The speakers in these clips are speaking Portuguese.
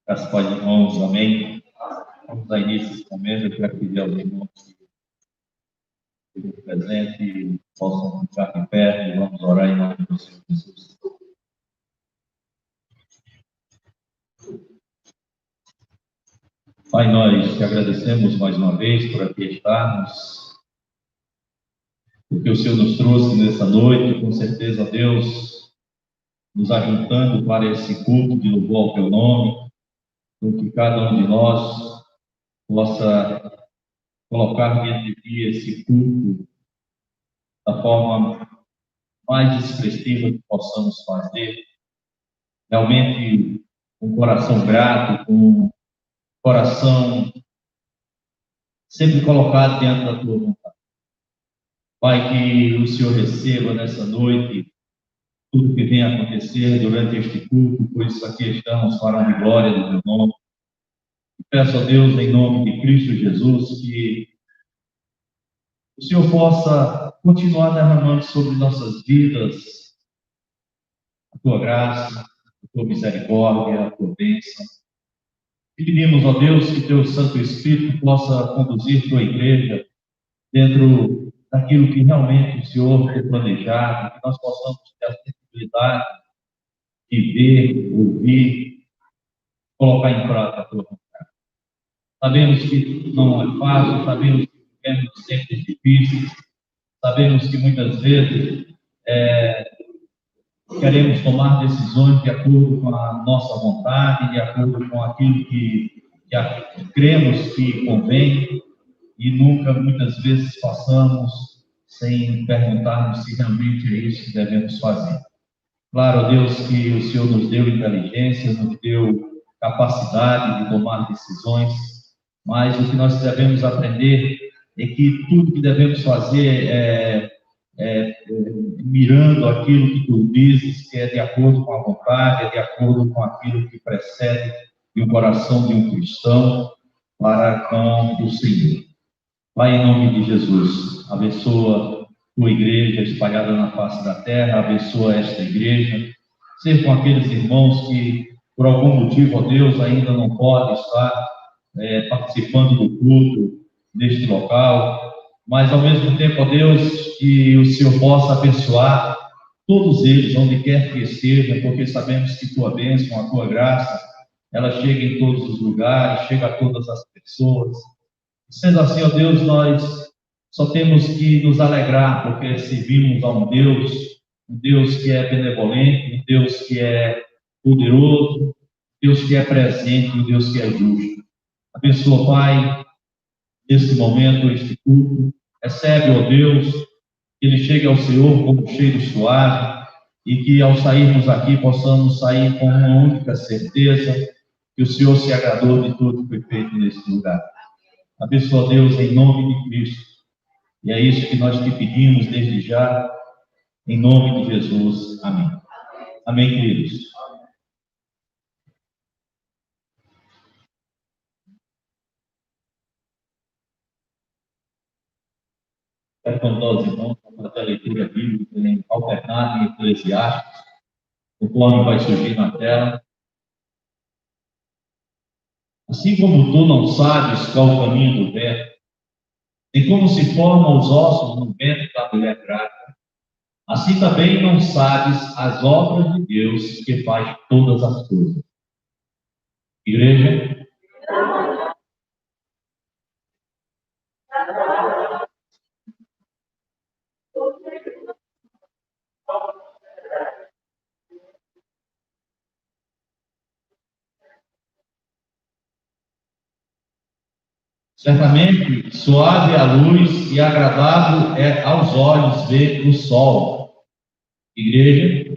Graças a Deus, irmãos, amém. Vamos dar início a esse momento. Eu quero pedir aos irmãos que estejam presentes e possam ficar em pé e vamos orar em nome do Senhor Jesus. Pai, nós te agradecemos mais uma vez por aqui estarmos, porque o Senhor nos trouxe nessa noite, com certeza, Deus, nos ajuntando para esse culto de louvor ao teu nome, para que cada um de nós possa colocar diante de ti esse culto da forma mais expressiva que possamos fazer, realmente com coração grato, com coração sempre colocado dentro da tua vontade. Pai, que o Senhor receba nessa noite tudo que vem acontecer durante este culto, pois aqui estamos para a glória do teu nome. E peço a Deus, em nome de Cristo Jesus, que o Senhor possa continuar derramando sobre nossas vidas a tua graça, a tua misericórdia, a tua bênção. E pedimos, ó Deus, que teu Santo Espírito possa conduzir tua igreja dentro daquilo que realmente o Senhor tem planejado, que nós possamos ter a sensibilidade de ver, ouvir, colocar em prática a tua vontade. Sabemos que não é fácil, sabemos que vivemos tempos difíceis, sabemos que muitas vezes queremos tomar decisões de acordo com a nossa vontade, de acordo com aquilo que cremos que convém, e nunca, muitas vezes, passamos sem perguntarmos se realmente é isso que devemos fazer. Claro, Deus, que o Senhor nos deu inteligência, nos deu capacidade de tomar decisões, mas o que nós devemos aprender é que tudo que devemos fazer mirando aquilo que tu dizes, que é de acordo com a vontade, é de acordo com aquilo que precede de um coração de um cristão para com o Senhor. Pai, em nome de Jesus, abençoa tua igreja espalhada na face da terra, abençoa esta igreja, seja com aqueles irmãos que, por algum motivo, ó Deus, ainda não podem estar participando do culto neste local, mas ao mesmo tempo, ó Deus, que o Senhor possa abençoar todos eles, onde quer que estejam, porque sabemos que tua bênção, a tua graça, ela chega em todos os lugares, chega a todas as pessoas. Sendo assim, ó Deus, nós só temos que nos alegrar, porque servimos a um Deus que é benevolente, um Deus que é poderoso, um Deus que é presente, um Deus que é justo. Abençoa, Pai, neste momento, este culto. Recebe, ó Deus, que ele chegue ao Senhor como cheiro suave, e que ao sairmos aqui possamos sair com uma única certeza, que o Senhor se agradou de tudo que foi feito neste lugar. Abençoa, Deus, em nome de Cristo. E é isso que nós te pedimos desde já, em nome de Jesus. Amém. Amém, queridos. Quero convidar os irmãos para fazer a leitura bíblica em alternado em Eclesiastes, conforme vai surgir na tela. Assim como tu não sabes qual o caminho do vento, nem como se formam os ossos no ventre da mulher grávida, assim também não sabes as obras de Deus que faz todas as coisas. Igreja? Certamente, suave é a luz e agradável é aos olhos ver o sol. Igreja?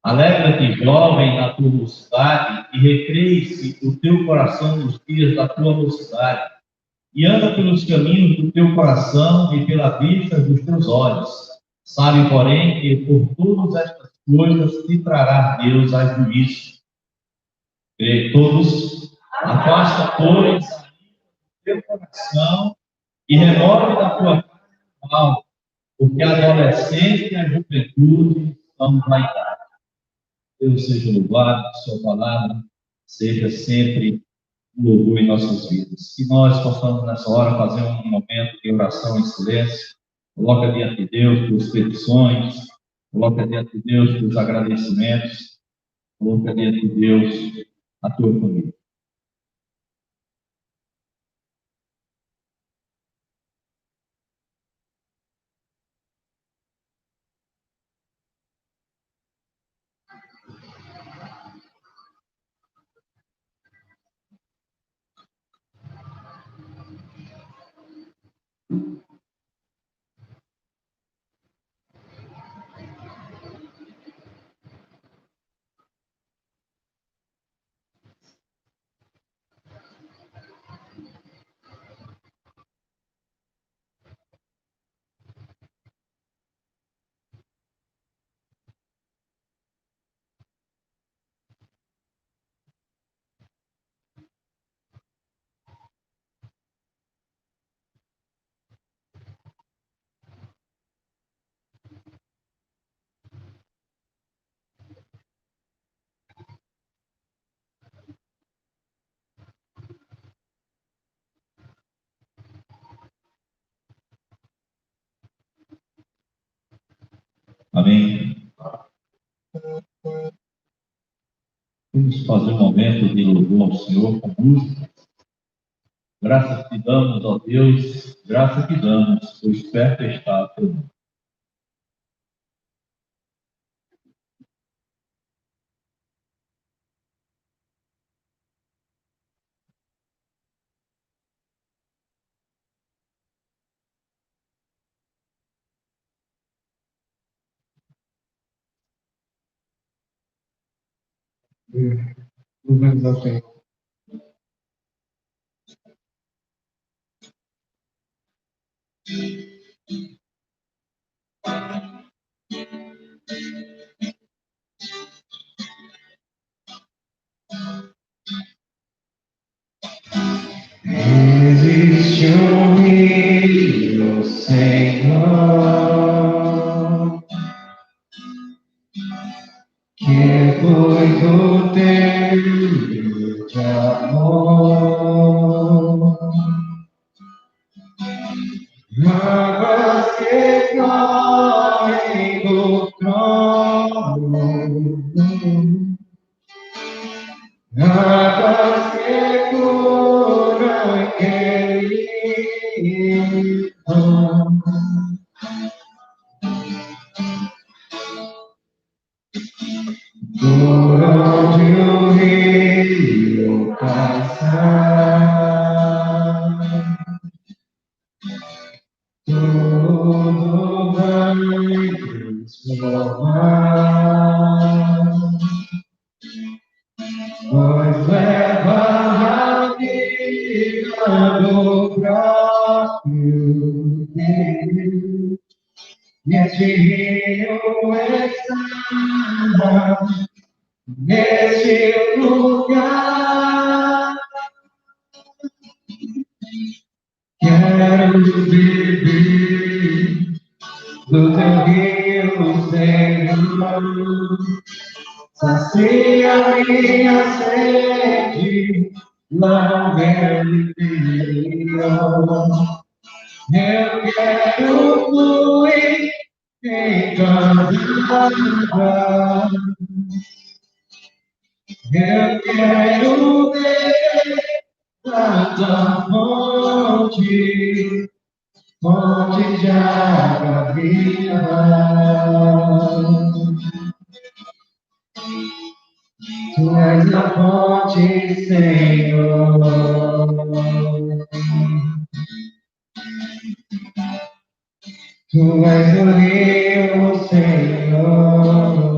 Alegra-te, jovem, na tua mocidade, e recreie-se o teu coração nos dias da tua mocidade, e anda pelos caminhos do teu coração e pela vista dos teus olhos. Sabe, porém, que por todas estas coisas te trará Deus a juízo. E todos, afasta, pois, do teu coração e renove da tua alma, porque a adolescência e a juventude são vaidade. Deus seja louvado, que sua palavra seja sempre um louvor em nossas vidas. Que nós possamos nessa hora fazer um momento de oração em silêncio, coloca diante de Deus tuas petições, coloca diante de Deus teus agradecimentos, coloca diante de Deus a tua família. Amém? Vamos fazer um momento de louvor ao Senhor com música. Graças te damos, ó Deus, graças te damos, pois perto está a teu nome. Louvamos ao Senhor. Existe um rio, Senhor, que foi do teu de amor. Águas que correm do trono, águas que curam e queimam. Por onde o rio passar, tudo vai transformar, pois leva a vida do próprio Deus. Neste rio está, neste lugar, quero beber do teu rio, Senhor. Sacia minha sede lá no meu interior. Eu quero fluir em tua água. Eu quero ver a tua fonte, fonte de água viva. Tu és a fonte, Senhor. Tu és o rio, Senhor.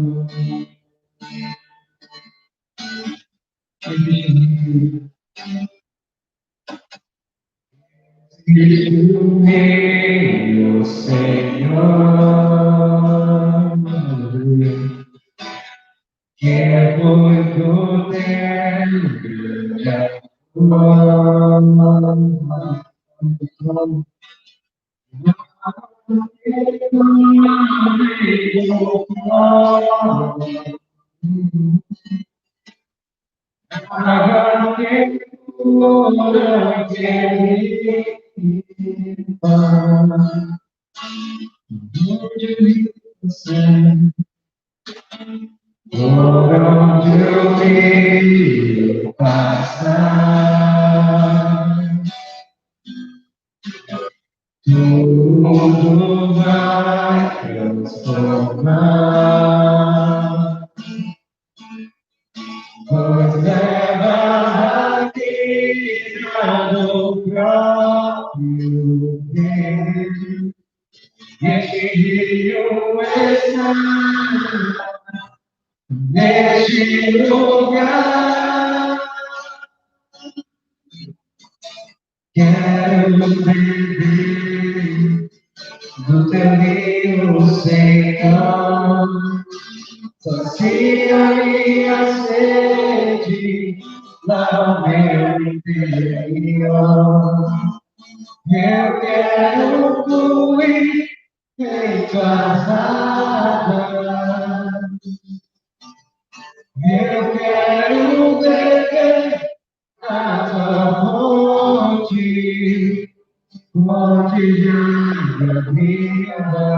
Existe o rio, Senhor. que é muito tempo, grande amor. Por onde eu vi passar, tudo vai transformar, pois leva a vida do próprio Deus. Este rio está neste lugar. Quero beber do teu rio, Senhor. Sacia minha sede lá no meu interior. Eu quero fluir em tuas águas. Eu quero beber a tua fonte, fonte de água viva.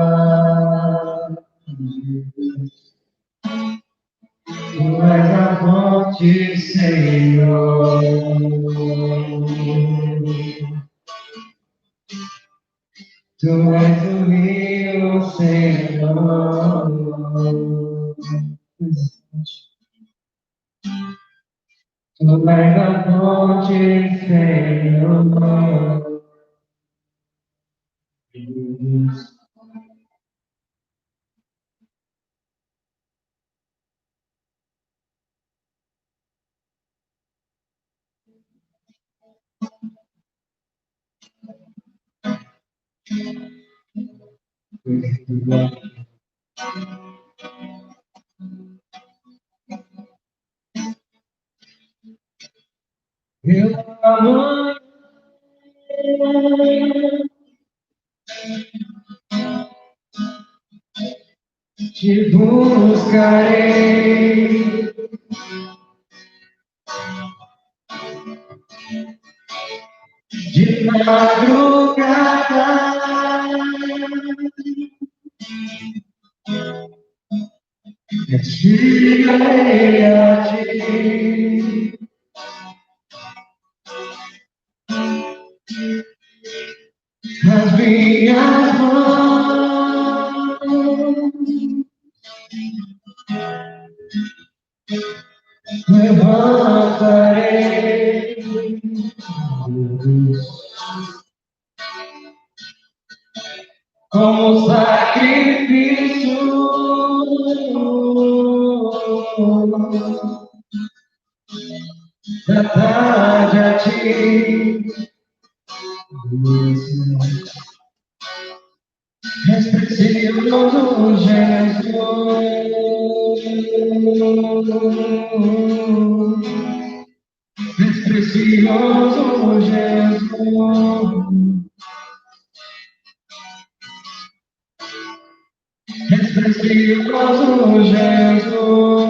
Tu és a fonte, Senhor. Tu és o rio, Senhor. Tu és a fonte, Senhor. Eu amo te buscarei, de madrugada, chegarei a ti, nas minhas mãos, levantarei como sacrifício da tarde a ti. És precioso, Jesus. És precioso, Jesus. És precioso, Jesus.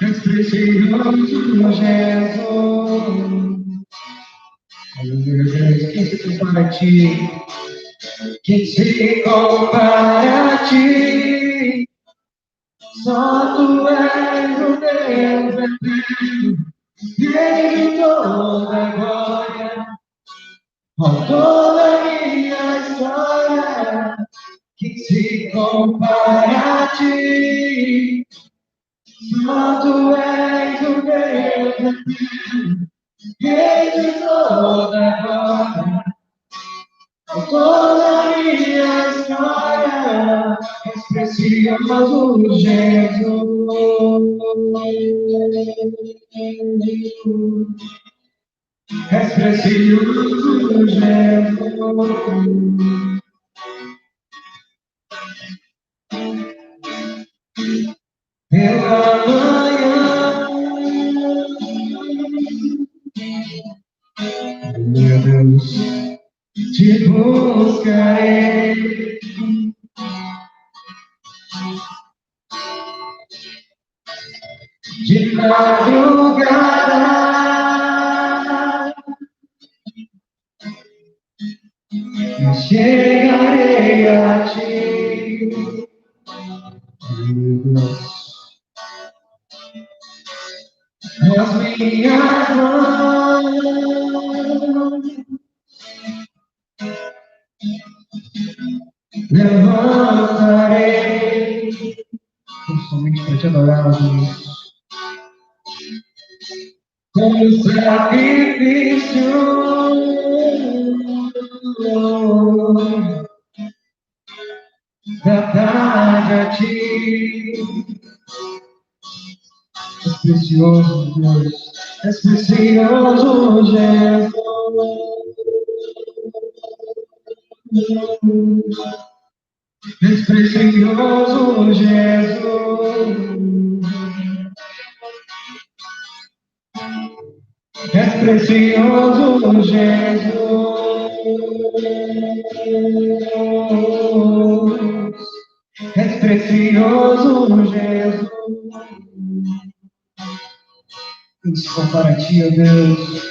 És precioso, Jesus. Quem se compara a ti? Quem se compara a ti? Só tu és o Deus eterno, Rei de toda glória, autor da minha história. Quem se compara a ti? Só tu és o Deus eterno, Rei de toda glória, toda a minha história. És precioso, Jesus. És precioso, Jesus. Pela manhã, meu Deus, te buscarei. De madrugada, chegarei a ti. Meu Deus, as minhas mãos levantarei, somente para te adorar, Deus. Com sacrifício da tarde a ti. És precioso, Deus, és precioso, Jesus. És precioso, Jesus. És precioso, Jesus. És precioso, Jesus. Quem se compara a ti, ó Deus?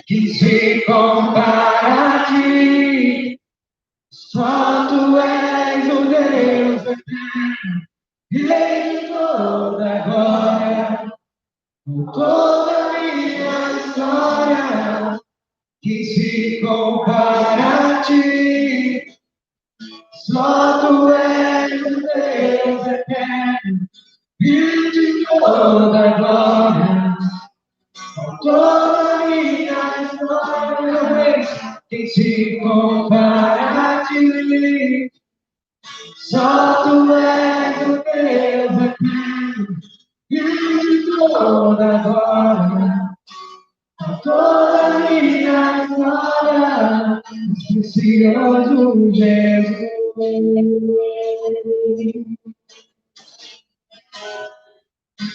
Quem se compara a ti? Só tu és o Deus eterno, Rei de toda glória, por toda a minha história. Quem se compara a ti? Só tu és o Deus eterno, Rei de toda glória, por toda a minha história. Quem se compara a ti? Só tu és o Deus eterno, e de toda glória, toda a minha glória, precioso Jesus.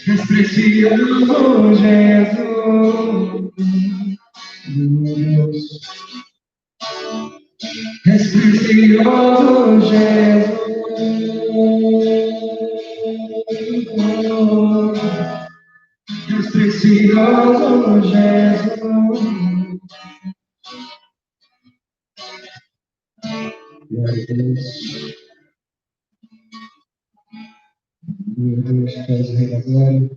És precioso Jesus, meu Deus. És precioso Jesus. És precioso Jesus. Glória a Deus. Meu Deus, tu és o Rei da Glória.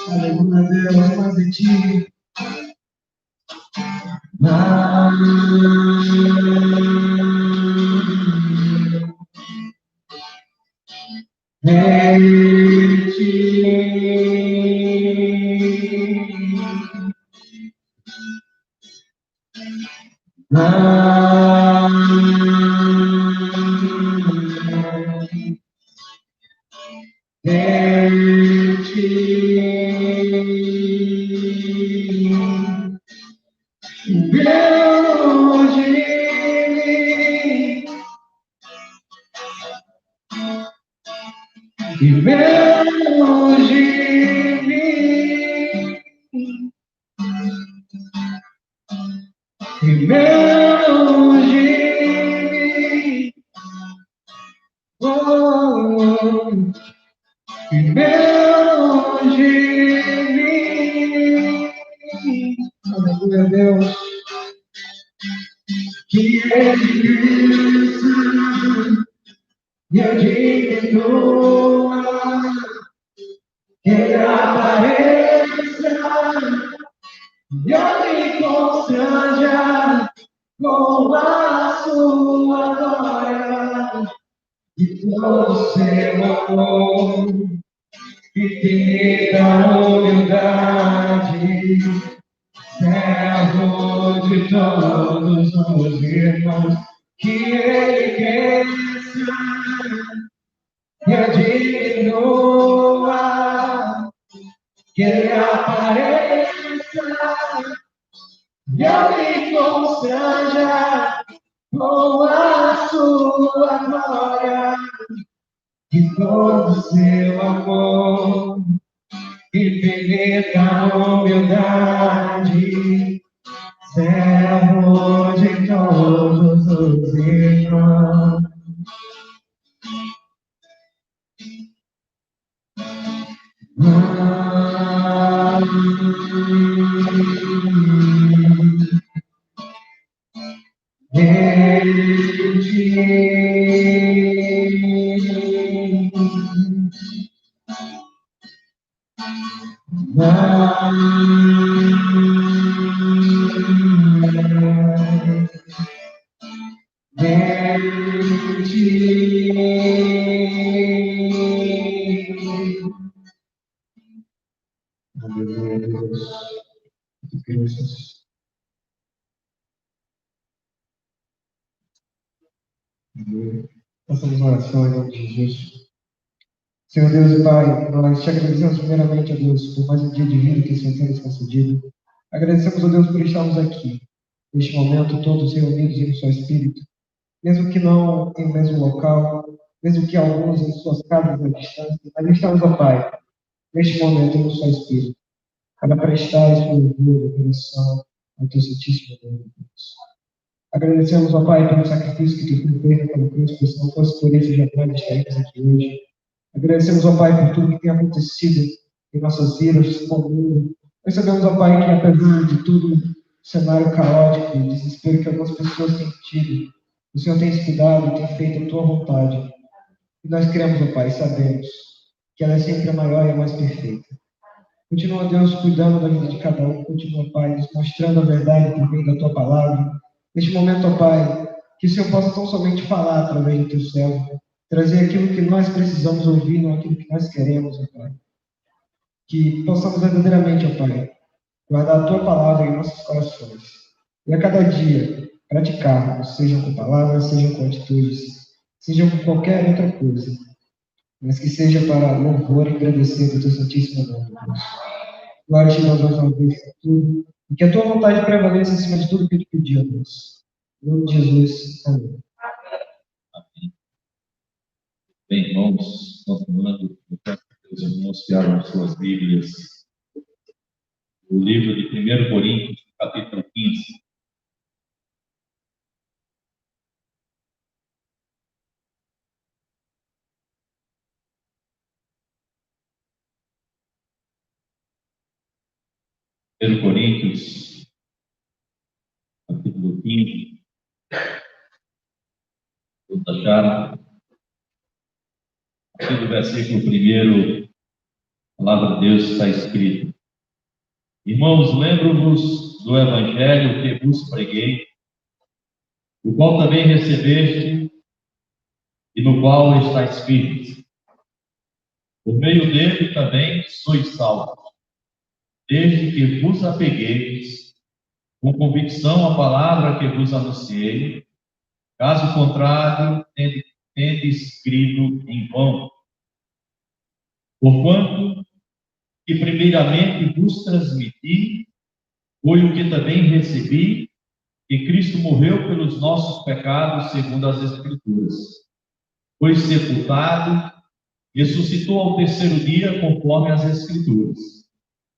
Aleluia, Deus, mais de ti. Aleluia, Deus. Que ele cresça e eu diminua, que ele apareça e eu me constranja com a sua glória e todo o seu amor e da humildade, servo de todos os irmãos, que ele cresça e eu diminua, que ele apareça e eu me constranja com a sua glória e todo o seu amor e penetra a humildade, servo de todos os irmãos. Façamos oração em nome de Jesus. Senhor Deus e Pai, nós te agradecemos primeiramente, a Deus, por mais um dia de vida que o Senhor tem nos concedido. Agradecemos a Deus por estarmos aqui, neste momento, todos reunidos em seu Espírito, mesmo que não em mesmo local, mesmo que alguns em suas casas à distância, mas estamos, ó Pai, neste momento em seu Espírito, para prestar esse louvor, adoração ao teu santíssimo nome, Deus. Agradecemos, ó Pai, pelo sacrifício que tu fez pela cruz, porque se não fosse por isso, jamais estaríamos aqui hoje. Agradecemos, ó Pai, por tudo que tem acontecido em nossas vidas, no mundo. Nós sabemos, ó Pai, que apesar de tudo, o cenário caótico e desespero que algumas pessoas têm tido, o Senhor tem se cuidado e tem feito a tua vontade. E nós cremos, ó Pai, e sabemos que ela é sempre a maior e a mais perfeita. Continua, Deus, cuidando da vida de cada um. Continua, Pai, nos mostrando a verdade por meio da tua palavra. Neste momento, ó Pai, que o Senhor possa tão somente falar através do teu servo, trazer aquilo que nós precisamos ouvir, não aquilo que nós queremos, ó Pai. Que possamos verdadeiramente, ó Pai, guardar a tua palavra em nossos corações. E a cada dia praticarmos, sejam com palavras, sejam com atitudes, sejam com qualquer outra coisa, mas que seja para louvor e agradecer do teu santíssimo nome, Deus. Glória te damos mais uma vez por tudo, e que a tua vontade prevaleça acima de tudo que eu te pedi, ó Deus. Em nome de Jesus, amém. Amém. Bem, irmãos, nós falando, eu peço que os irmãos que abram suas Bíblias, o livro de 1 Coríntios, capítulo 15. Coríntios, capítulo 15. Todos acharam? Aqui no versículo 1, a palavra de Deus está escrita: Irmãos, lembro-vos do evangelho que vos preguei, o qual também recebeste e no qual estáis firmes. Por meio dele também sois salvos, desde que vos apegueis com convicção à palavra que vos anunciei. Caso contrário, tendes crido em vão. Porquanto que primeiramente vos transmiti foi o que também recebi, que Cristo morreu pelos nossos pecados, segundo as Escrituras. Foi sepultado, ressuscitou ao terceiro dia, conforme as Escrituras.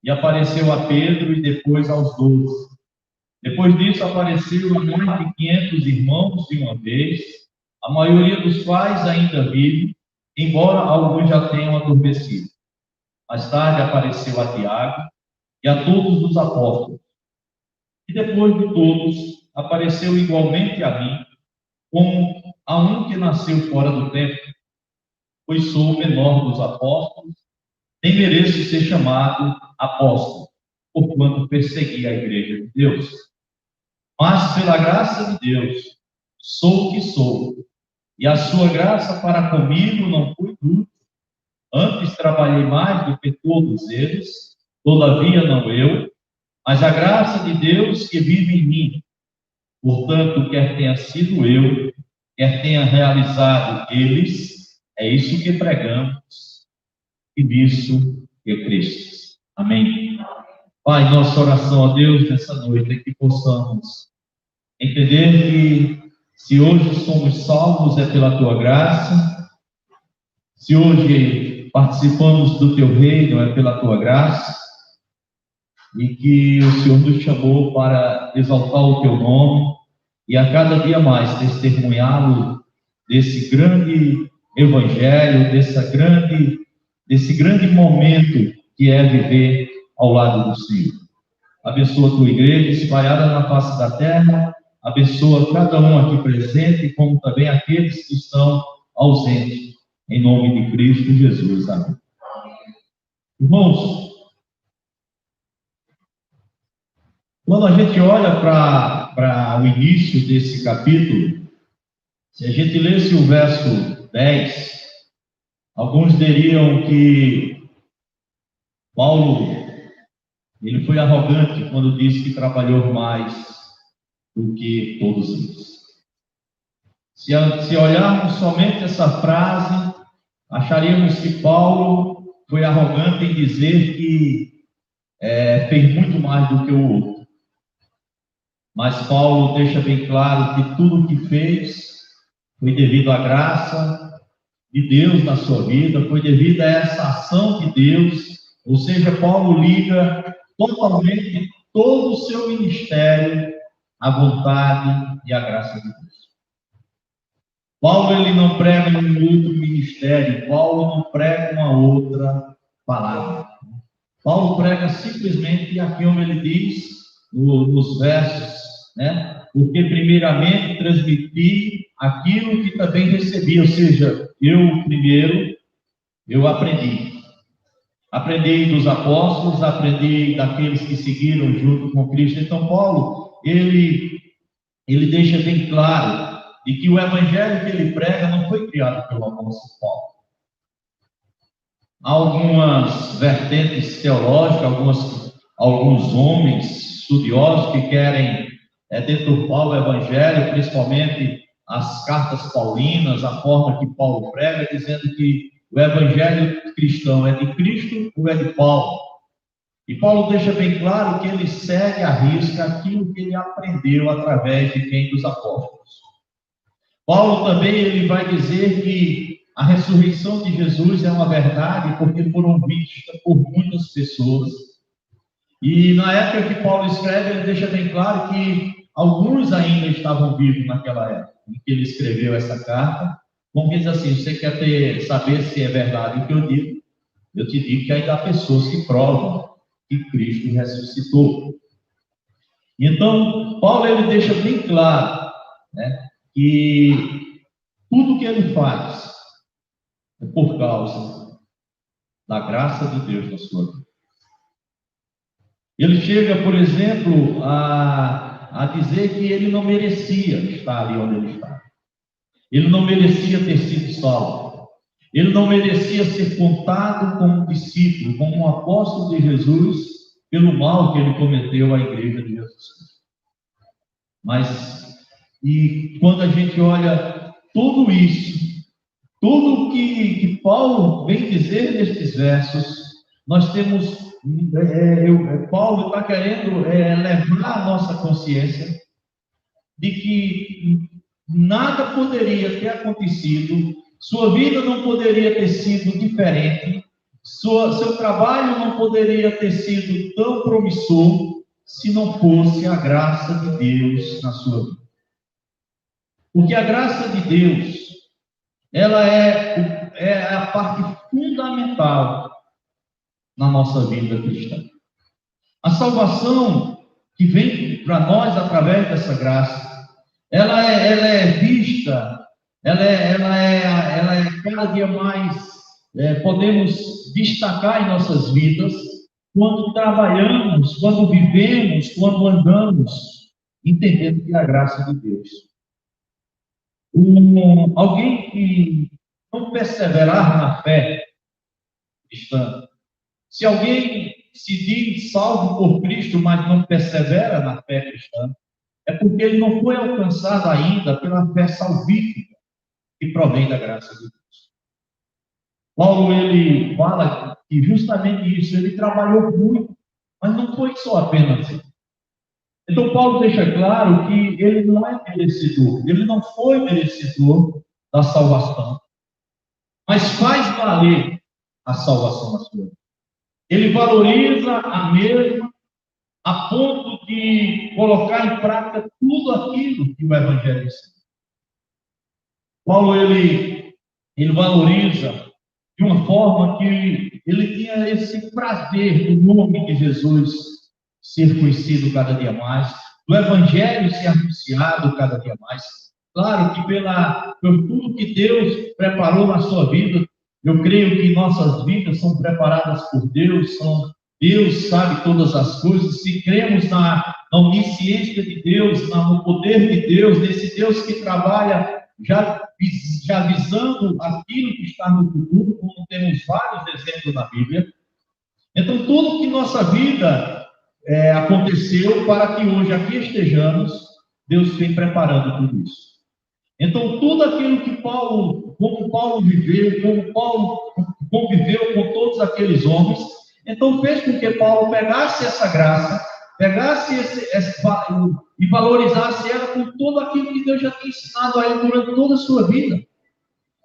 E apareceu a Pedro e depois aos 12. Depois disso, apareceu a mais de 500 irmãos de uma vez, a maioria dos quais ainda vive, embora alguns já tenham adormecido. Mais tarde apareceu a Tiago e a todos os apóstolos. E depois de todos, apareceu igualmente a mim, como a um que nasceu fora do tempo, pois sou o menor dos apóstolos, nem mereço ser chamado apóstolo, porquanto persegui a igreja de Deus. Mas pela graça de Deus, sou o que sou, e a sua graça para comigo não foi dura. Antes trabalhei mais do que todos eles, todavia não eu, mas a graça de Deus que vive em mim. Portanto, quer tenha sido eu, quer tenha realizado eles, é isso que pregamos e nisso que Cristo. Amém. Pai, nossa oração a Deus nessa noite é que possamos entender que se hoje somos salvos é pela Tua graça, se hoje participamos do Teu reino é pela Tua graça, e que o Senhor nos chamou para exaltar o Teu nome e a cada dia mais testemunhá-lo desse grande evangelho, desse grande momento que é viver ao lado do Senhor. Abençoa a Tua igreja espalhada na face da terra, abençoa cada um aqui presente, como também aqueles que estão ausentes, em nome de Cristo Jesus. Amém. Irmãos, quando a gente olha para o início desse capítulo, se a gente lesse o verso 10, alguns diriam que Paulo, ele foi arrogante quando disse que trabalhou mais do que todos eles. Se olharmos somente essa frase, acharíamos que Paulo foi arrogante em dizer que fez muito mais do que o outro. Mas Paulo deixa bem claro que tudo o que fez foi devido à graça de Deus na sua vida, foi devido a essa ação de Deus, ou seja, Paulo liga totalmente todo o seu ministério à vontade e à graça de Deus. Paulo, ele não prega um outro ministério, Paulo não prega uma outra palavra. Paulo prega simplesmente aquilo que ele diz nos versos, né? Porque primeiramente transmiti aquilo que também recebi, ou seja, eu aprendi. Aprendi dos apóstolos, aprendi daqueles que seguiram junto com Cristo. Então Paulo, ele deixa bem claro de que o evangelho que ele prega não foi criado pelo apóstolo Paulo. Há algumas vertentes teológicas, alguns homens estudiosos que querem deturpar o evangelho, principalmente as cartas paulinas, a forma que Paulo prega, dizendo que o evangelho cristão é de Cristo ou é de Paulo. E Paulo deixa bem claro que ele segue à risca aquilo que ele aprendeu através de quem? Dos apóstolos. Paulo também ele vai dizer que a ressurreição de Jesus é uma verdade porque foram vistas por muitas pessoas. E na época que Paulo escreve, ele deixa bem claro que alguns ainda estavam vivos naquela época em que ele escreveu essa carta. Como diz assim, você quer saber se é verdade o que eu digo? Eu te digo que ainda há pessoas que provam que Cristo ressuscitou. Então, Paulo ele deixa bem claro, né, que tudo que ele faz é por causa da graça de Deus na sua vida. Ele chega, por exemplo, a dizer que ele não merecia estar ali onde ele está. Ele não merecia ter sido salvo. Ele não merecia ser contado como discípulo, como um apóstolo de Jesus, pelo mal que ele cometeu à igreja de Jesus. E quando a gente olha tudo isso, tudo que Paulo vem dizer nestes versos, nós temos Paulo está querendo levar a nossa consciência de que nada poderia ter acontecido, sua vida não poderia ter sido diferente, seu trabalho não poderia ter sido tão promissor se não fosse a graça de Deus na sua vida. Porque a graça de Deus, ela é a parte fundamental na nossa vida cristã. A salvação que vem para nós através dessa graça, ela é vista, ela é cada dia mais, podemos destacar em nossas vidas, quando trabalhamos, quando vivemos, quando andamos, entendendo que é a graça de Deus. Alguém que não perseverar na fé cristã, se alguém se diz salvo por Cristo, mas não persevera na fé cristã, é porque ele não foi alcançado ainda pela fé salvífica que provém da graça de Deus. Paulo, ele fala que justamente isso, ele trabalhou muito, mas não foi só apenas isso. Então, Paulo deixa claro que ele não é merecedor, ele não foi merecedor da salvação, mas faz valer a salvação na sua vida. Ele valoriza a mesma a ponto de colocar em prática tudo aquilo que o Evangelho ensina. Paulo, ele valoriza de uma forma que ele tinha esse prazer do nome de Jesus ser conhecido cada dia mais, do Evangelho ser anunciado cada dia mais. Claro que por tudo que Deus preparou na sua vida, eu creio que nossas vidas são preparadas por Deus, Deus sabe todas as coisas. Se cremos na onisciência de Deus, no poder de Deus, nesse Deus que trabalha já visando aquilo que está no futuro, como temos vários exemplos na Bíblia. Então, tudo que nossa vida aconteceu para que hoje aqui estejamos, Deus vem preparando tudo isso. Então, tudo aquilo que como Paulo viveu, como Paulo conviveu com todos aqueles homens, então fez com que Paulo pegasse essa graça, pegasse e valorizasse ela com tudo aquilo que Deus já tinha ensinado a ele durante toda a sua vida.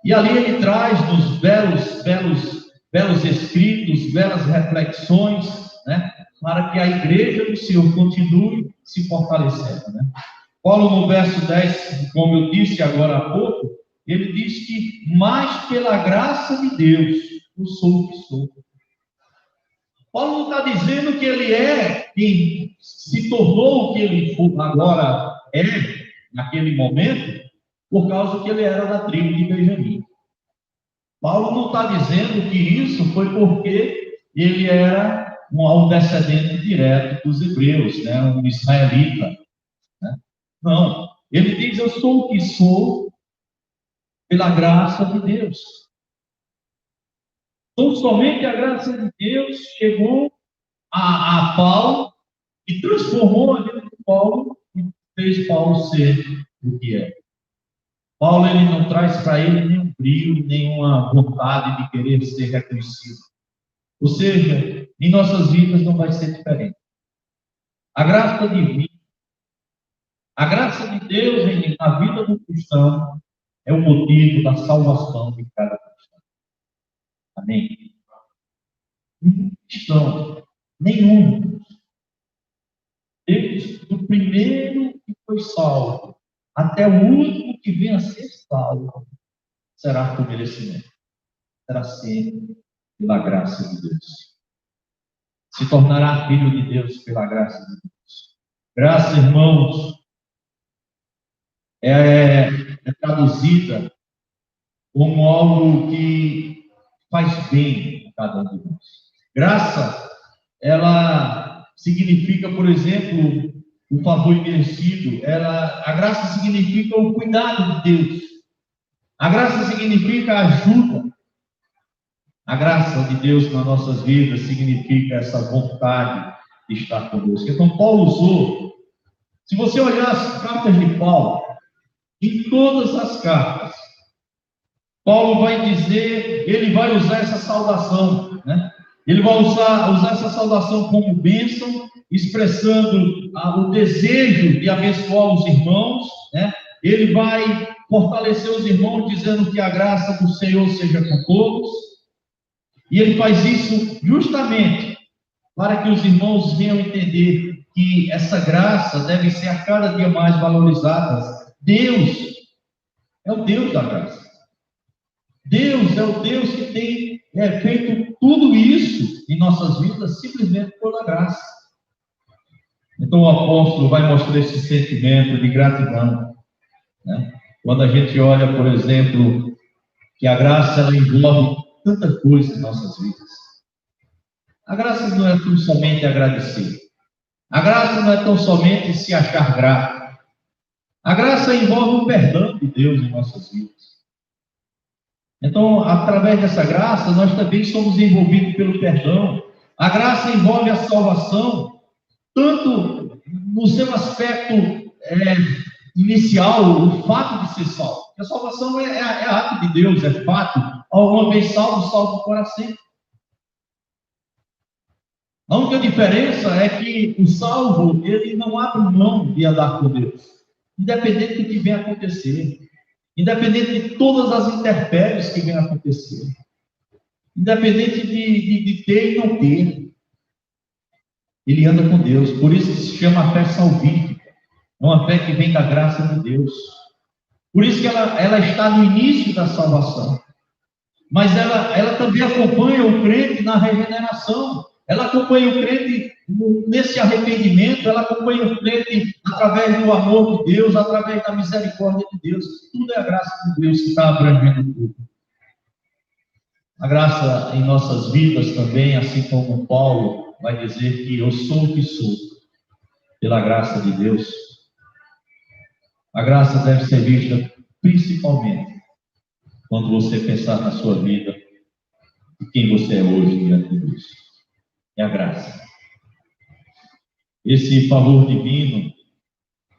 E ali ele traz nos belos escritos, belas reflexões, né, para que a igreja do Senhor continue se fortalecendo, né? Paulo, no verso 10, como eu disse agora há pouco, ele diz que, mais pela graça de Deus, eu sou o que sou. Paulo não está dizendo que ele quem se tornou o que ele agora é, naquele momento, por causa que ele era da tribo de Benjamim. Paulo não está dizendo que isso foi porque ele era um descendente direto dos hebreus, né, um israelita. Né? Não, ele diz: eu sou o que sou pela graça de Deus. Então, somente a graça de Deus chegou a Paulo e transformou a vida de Paulo e fez Paulo ser o que é. Paulo, ele não traz para ele nenhum brilho, nenhuma vontade de querer ser reconhecido. Ou seja, em nossas vidas não vai ser diferente. A graça divina, a graça de Deus na vida do cristão é o motivo da salvação de cada cristão. Amém? Nenhum cristão, nenhum, desde o primeiro que foi salvo até o último que venha a ser salvo, será por merecimento. Será sempre pela graça de Deus. Se tornará filho de Deus pela graça de Deus. Graça, irmãos, é traduzida como algo que faz bem a cada um de nós. Graça, ela significa, por exemplo, o favor imerecido. A graça significa o cuidado de Deus. A graça significa a ajuda. A graça de Deus nas nossas vidas significa essa vontade de estar conosco. Então, Paulo usou, se você olhar as cartas de Paulo, em todas as cartas, Paulo vai dizer, ele vai usar essa saudação, né? Ele vai usar essa saudação como bênção, expressando o desejo de abençoar os irmãos, né? Ele vai fortalecer os irmãos, dizendo que a graça do Senhor seja com todos. E ele faz isso justamente para que os irmãos venham entender que essa graça deve ser a cada dia mais valorizada. Deus é o Deus da graça. Deus é o Deus que tem feito tudo isso em nossas vidas simplesmente pela graça. Então o apóstolo vai mostrar esse sentimento de gratidão, né? Quando a gente olha, por exemplo, que a graça ela envolve tanta coisa em nossas vidas. A graça não é tão somente agradecer. A graça não é tão somente se achar grato. A graça envolve o perdão de Deus em nossas vidas. Então, através dessa graça, nós também somos envolvidos pelo perdão. A graça envolve a salvação, tanto no seu aspecto inicial, o fato de ser salvo. A salvação é ato de Deus, é fato. Alguma vez salvo, salvo para sempre. A única diferença é que o salvo, ele não abre mão de andar com Deus, independente do que venha acontecer, independente de todas as intempéries que venham acontecer, independente de ter e não ter, ele anda com Deus. Por isso que se chama a fé salvífica, é uma fé que vem da graça de Deus. Por isso que ela está no início da salvação, mas ela também acompanha o crente na regeneração. Ela acompanha o crente nesse arrependimento, ela acompanha o crente através do amor de Deus, através da misericórdia de Deus. Tudo é a graça de Deus que está abrangendo tudo. A graça em nossas vidas também, assim como Paulo vai dizer que eu sou o que sou, pela graça de Deus. A graça deve ser vista principalmente quando você pensar na sua vida e quem você é hoje diante de Deus. É a graça. Esse favor divino,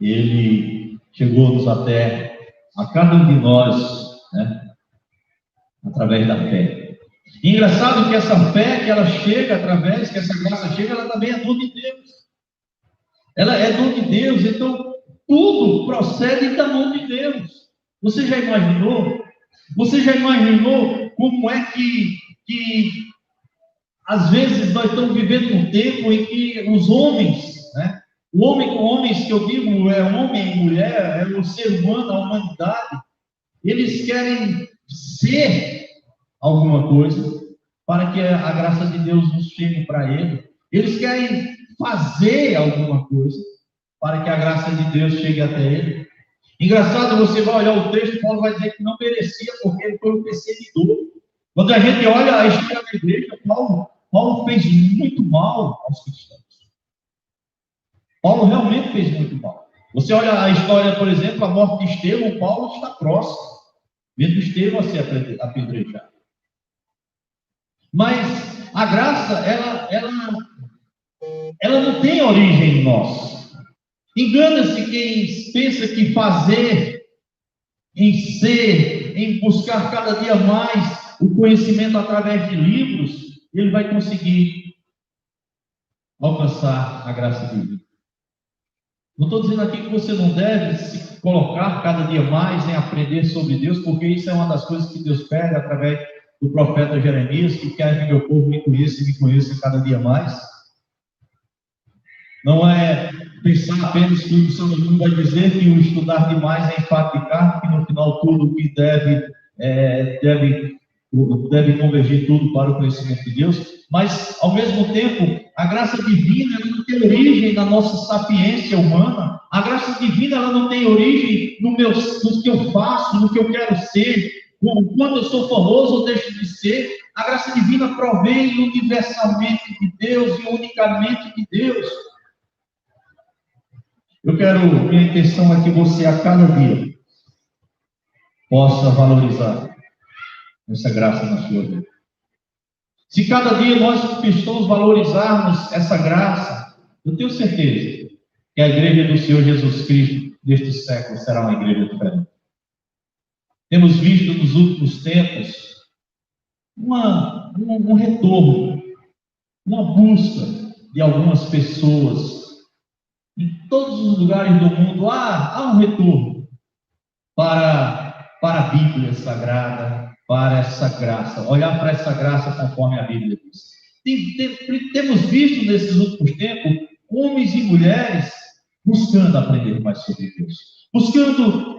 ele chegou-nos até a cada um de nós, né, através da fé. E engraçado que essa fé que ela chega através, que essa graça chega, ela também é dom de Deus. Ela é dom de Deus, então tudo procede da mão de Deus. Você já imaginou? Você já imaginou como é que às vezes nós estamos vivendo um tempo em que os homens, né? Homens que eu digo é homem e mulher, é o ser humano, a humanidade, eles querem ser alguma coisa para que a graça de Deus nos chegue para ele. Eles querem fazer alguma coisa para que a graça de Deus chegue até ele. Engraçado, você vai olhar o texto, Paulo vai dizer que não merecia, porque ele foi um perseguidor. Quando a gente olha a história da igreja, Paulo fez muito mal aos cristãos. Paulo realmente fez muito mal. Você olha a história, por exemplo, a morte de Estevão, Paulo está próximo, vendo Estevão a ser apedrejado. Mas a graça, ela não tem origem em nós. Engana-se quem pensa que fazer, em ser, em buscar cada dia mais o conhecimento através de livros, ele vai conseguir alcançar a graça divina. Não estou dizendo aqui que você não deve se colocar cada dia mais em aprender sobre Deus, porque isso é uma das coisas que Deus pede através do profeta Jeremias, que quer que meu povo me conheça e me conheça cada dia mais. Não é pensar apenas que o Salomão vai dizer que o estudar demais é enfaticar, que no final tudo que deve convergir tudo para o conhecimento de Deus, mas ao mesmo tempo a graça divina ela não tem origem na nossa sapiência humana. A graça divina ela não tem origem no que eu faço, no que eu quero ser, quando eu sou famoso ou deixo de ser. A graça divina provém universalmente de Deus e unicamente de Deus. Minha intenção é que você a cada dia possa valorizar essa graça na sua vida. Se cada dia nós cristãos valorizarmos essa graça, eu tenho certeza que a igreja do Senhor Jesus Cristo deste século será uma igreja diferente. Temos visto nos últimos tempos um retorno uma busca de algumas pessoas em todos os lugares do mundo. Há um retorno para a Bíblia Sagrada, para essa graça, olhar para essa graça conforme a Bíblia diz. Temos visto nesses últimos tempos homens e mulheres buscando aprender mais sobre Deus, buscando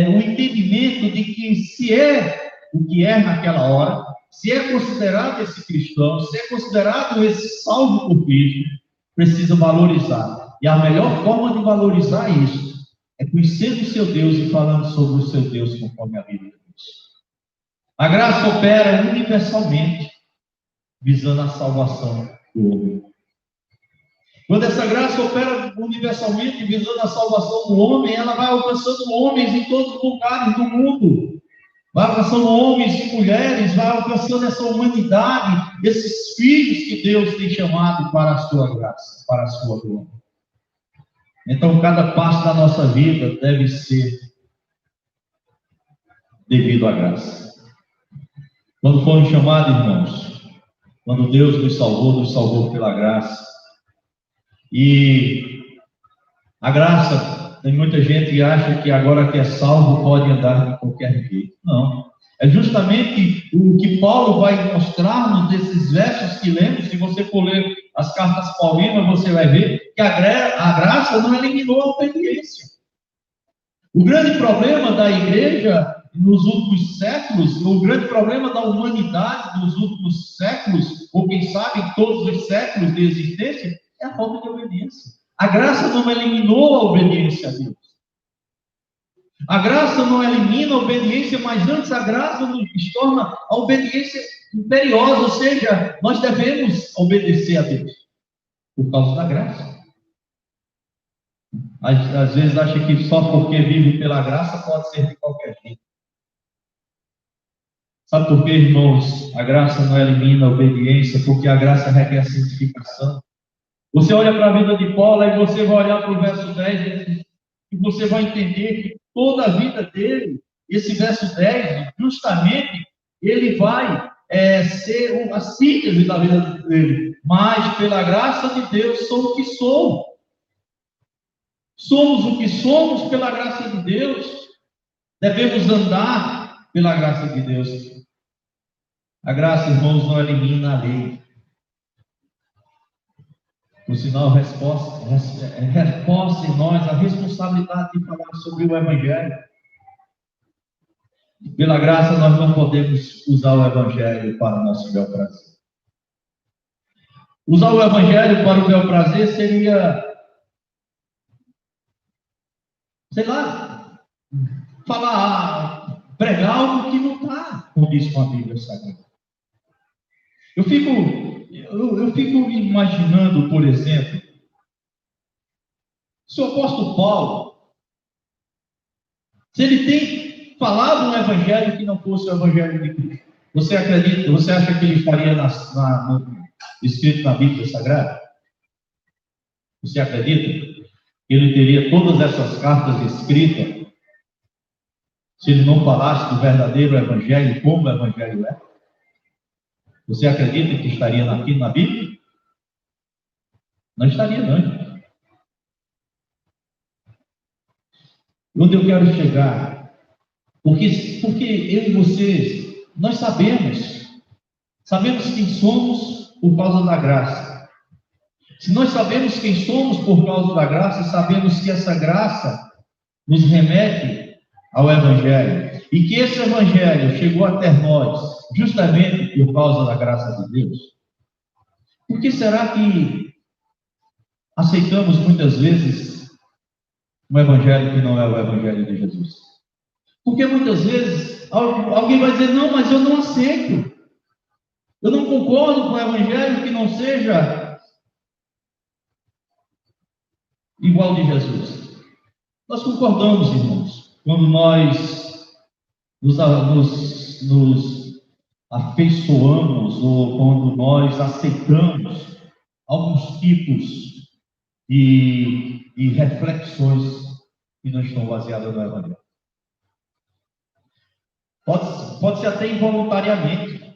o entendimento de que se é o que é naquela hora, se é considerado esse cristão, se é considerado esse salvo por Cristo, precisa valorizar. E a melhor forma de valorizar isso é conhecendo o seu Deus e falando sobre o seu Deus conforme a Bíblia diz. A graça opera universalmente, visando a salvação do homem. Quando essa graça opera universalmente, visando a salvação do homem, ela vai alcançando homens em todos os lugares do mundo. Vai alcançando homens e mulheres, vai alcançando essa humanidade, esses filhos que Deus tem chamado para a sua graça, para a sua glória. Então, cada passo da nossa vida deve ser devido à graça. Quando fomos chamados, irmãos, quando Deus nos salvou pela graça. E a graça, tem muita gente que acha que agora que é salvo pode andar de qualquer jeito. Não. É justamente o que Paulo vai mostrar-nos desses versos que lemos. Se você for ler as cartas paulinas, você vai ver que a graça não eliminou a obediência. O grande problema da igreja nos últimos séculos, o grande problema da humanidade nos últimos séculos, ou quem sabe todos os séculos de existência, é a falta de obediência. A graça não eliminou a obediência a Deus. A graça não elimina a obediência, mas antes a graça nos torna a obediência imperiosa, ou seja, nós devemos obedecer a Deus por causa da graça. Às vezes acha que só porque vive pela graça pode ser de qualquer jeito. Sabe por quê, irmãos? A graça não elimina a obediência, porque a graça requer santificação. Você olha para a vida de Paulo e você vai olhar para o verso 10 e você vai entender que toda a vida dele, esse verso 10, justamente, ele vai ser a síntese da vida dele. Mas, pela graça de Deus, sou o que sou. Somos o que somos pela graça de Deus. Devemos andar pela graça de Deus. A graça, irmãos, não elimina a lei. Por sinal, reforça em nós a responsabilidade de falar sobre o Evangelho. Pela graça, nós não podemos usar o Evangelho para o nosso bel prazer. Usar o Evangelho para o bel prazer seria, sei lá, pregar algo que não está condiz com a Bíblia Sagrada. Eu fico imaginando, por exemplo, se o apóstolo Paulo, se ele tem falado um evangelho que não fosse o evangelho de Cristo, você acredita, você acha que ele faria escrito na Bíblia Sagrada? Você acredita que ele teria todas essas cartas escritas se ele não falasse do verdadeiro evangelho, como o evangelho é? Você acredita que estaria aqui na Bíblia? Não estaria, não. Onde eu quero chegar? Porque eu e vocês, nós sabemos quem somos por causa da graça. Se nós sabemos quem somos por causa da graça, sabemos que essa graça nos remete ao Evangelho. E que esse Evangelho chegou até nós justamente por causa da graça de Deus. Por que será que aceitamos muitas vezes um Evangelho que não é o Evangelho de Jesus? Porque muitas vezes alguém vai dizer, não, mas eu não aceito. Eu não concordo com o Evangelho que não seja igual de Jesus. Nós concordamos, irmãos, quando nós nos afeiçoamos ou quando nós aceitamos alguns tipos de reflexões que não estão baseadas no Evangelho. Pode ser até involuntariamente,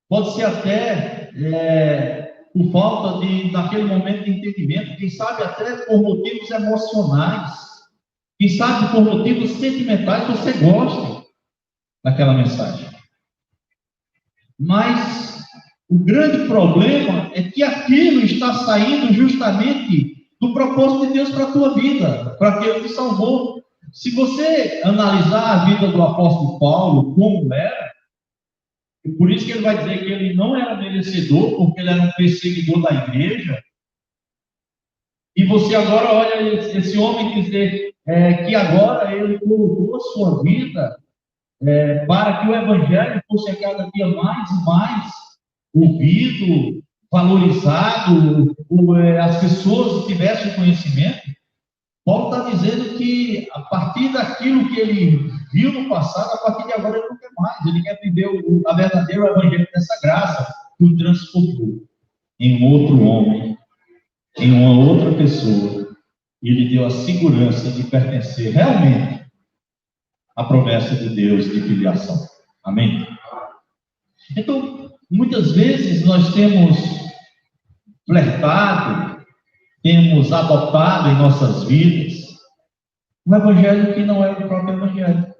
pode ser até por falta daquele momento de entendimento, quem sabe até por motivos emocionais, quem sabe por motivos sentimentais, você goste daquela mensagem. Mas o grande problema é que aquilo está saindo justamente do propósito de Deus para a tua vida, para aquele que salvou. Se você analisar a vida do apóstolo Paulo, como era, e por isso que ele vai dizer que ele não era merecedor, porque ele era um perseguidor da igreja, e você agora olha esse homem dizer que agora ele colocou a sua vida para que o evangelho fosse a cada dia mais e mais ouvido, valorizado, as pessoas tivessem conhecimento. Paulo está dizendo que a partir daquilo que ele viu no passado, a partir de agora ele não quer mais, ele quer viver a verdadeira evangelho dessa graça que o transportou em um outro homem, em uma outra pessoa, e lhe deu a segurança de pertencer realmente à promessa de Deus de filiação. Amém? Então, muitas vezes nós temos flertado, temos adotado em nossas vidas um evangelho que não é o próprio evangelho.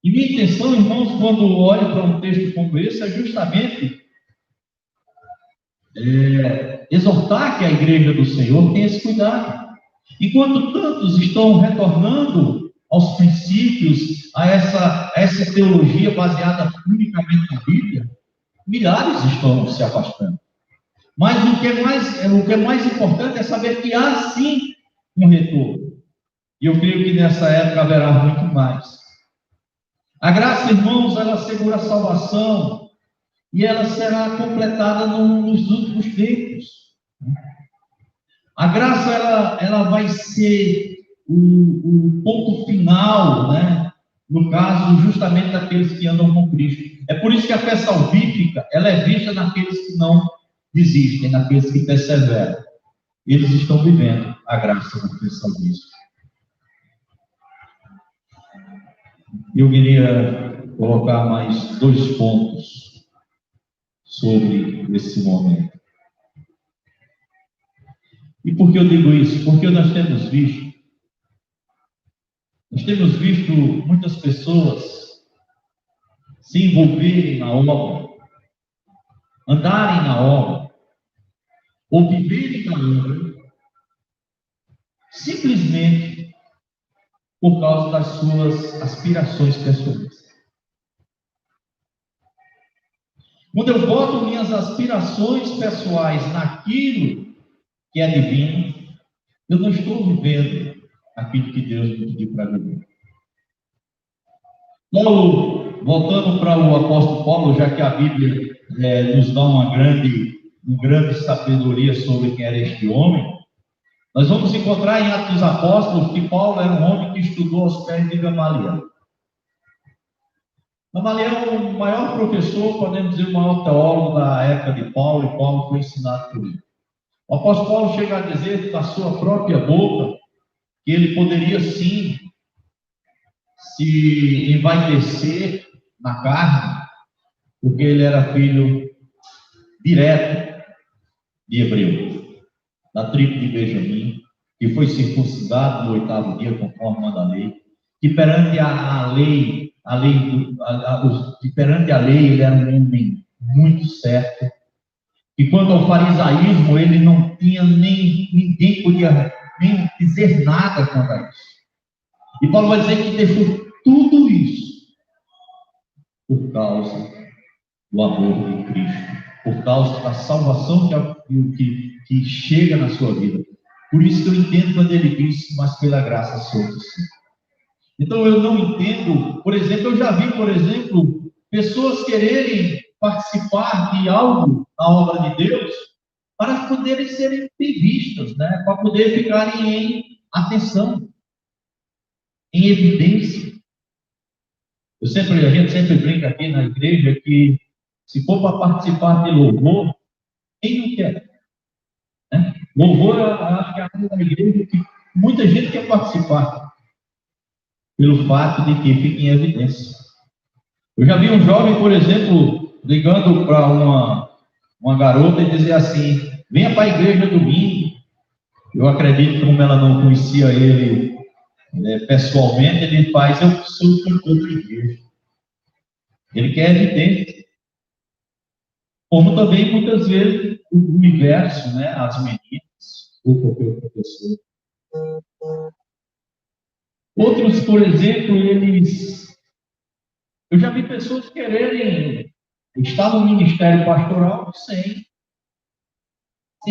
E minha intenção, irmãos, quando olho para um texto como esse, é justamente exortar que a igreja do Senhor tenha esse cuidado. Enquanto tantos estão retornando aos princípios, a essa teologia baseada unicamente na Bíblia, milhares estão se afastando. Mas o que é mais importante é saber que há sim um retorno. E eu creio que nessa época haverá muito mais. A graça, irmãos, ela assegura a salvação e ela será completada nos últimos tempos. A graça, ela vai ser o ponto final, né? No caso, justamente daqueles que andam com Cristo. É por isso que a fé salvífica, ela é vista naqueles que não desistem, naqueles que perseveram. Eles estão vivendo a graça da fé salvífica. Eu queria colocar mais 2 pontos sobre esse momento. E por que eu digo isso? Porque nós temos visto muitas pessoas se envolverem na obra, andarem na obra, ou viverem na obra, simplesmente por causa das suas aspirações pessoais. Quando eu boto minhas aspirações pessoais naquilo que é divino, eu não estou vivendo aquilo que Deus me pediu para viver. Paulo, voltando para o apóstolo Paulo, já que a Bíblia nos dá uma grande sabedoria sobre quem era este homem, nós vamos encontrar em Atos dos Apóstolos que Paulo era um homem que estudou aos pés de Gamaliel. Gamaliel é o maior professor, podemos dizer, o maior teólogo da época de Paulo, e Paulo foi ensinado por ele. O apóstolo Paulo chega a dizer da sua própria boca que ele poderia sim se envaidecer na carne, porque ele era filho direto de Hebreu, da tribo de Benjamim, que foi circuncidado no 8º dia, conforme manda a lei, que perante a lei ele era um homem muito certo, e quanto ao farisaísmo, ele não tinha ninguém podia nem dizer nada quanto a isso. E Paulo vai dizer que deixou tudo isso por causa do amor de Cristo, por causa da salvação que chega na sua vida. Por isso que eu entendo quando ele diz, mas pela graça sois assim. Então eu não entendo, por exemplo, eu já vi, pessoas quererem participar de algo na obra de Deus para poderem serem bem vistas, né? Para poder ficarem em atenção, em evidência. A gente sempre brinca aqui na igreja que se for para participar de louvor, quem não quer? Né? Louvor, eu acho que é a área da igreja que muita gente quer participar, pelo fato de que fica em evidência. Eu já vi um jovem, por exemplo, ligando para uma garota e dizer assim: venha para a igreja domingo. Eu acredito que, como ela não conhecia ele pessoalmente, ele faz: eu sou o cantor da igreja. Ele quer evidência. Como também, muitas vezes, o universo, né, as meninas, ou qualquer outra pessoa. Outros, por exemplo, eu já vi pessoas quererem estar no ministério pastoral sem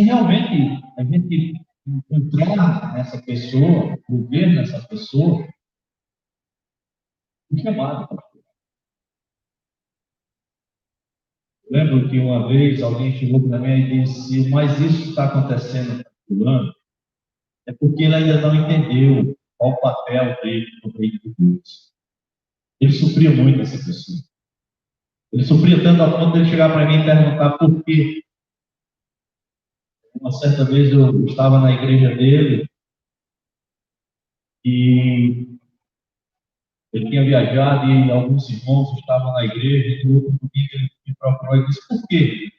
realmente a gente encontrar nessa pessoa, ou ver nessa pessoa, o chamado pastoral. Eu lembro que uma vez alguém chegou para mim e disse: mas isso está acontecendo com fulano, é porque ele ainda não entendeu qual o papel dele no reino de Deus. Ele sofria muito, essa pessoa. Ele sofria tanto a ponto de ele chegar para mim e perguntar por quê. Uma certa vez eu estava na igreja dele e ele tinha viajado e alguns irmãos estavam na igreja, e no outro domingo ele me procurou e disse: por quê?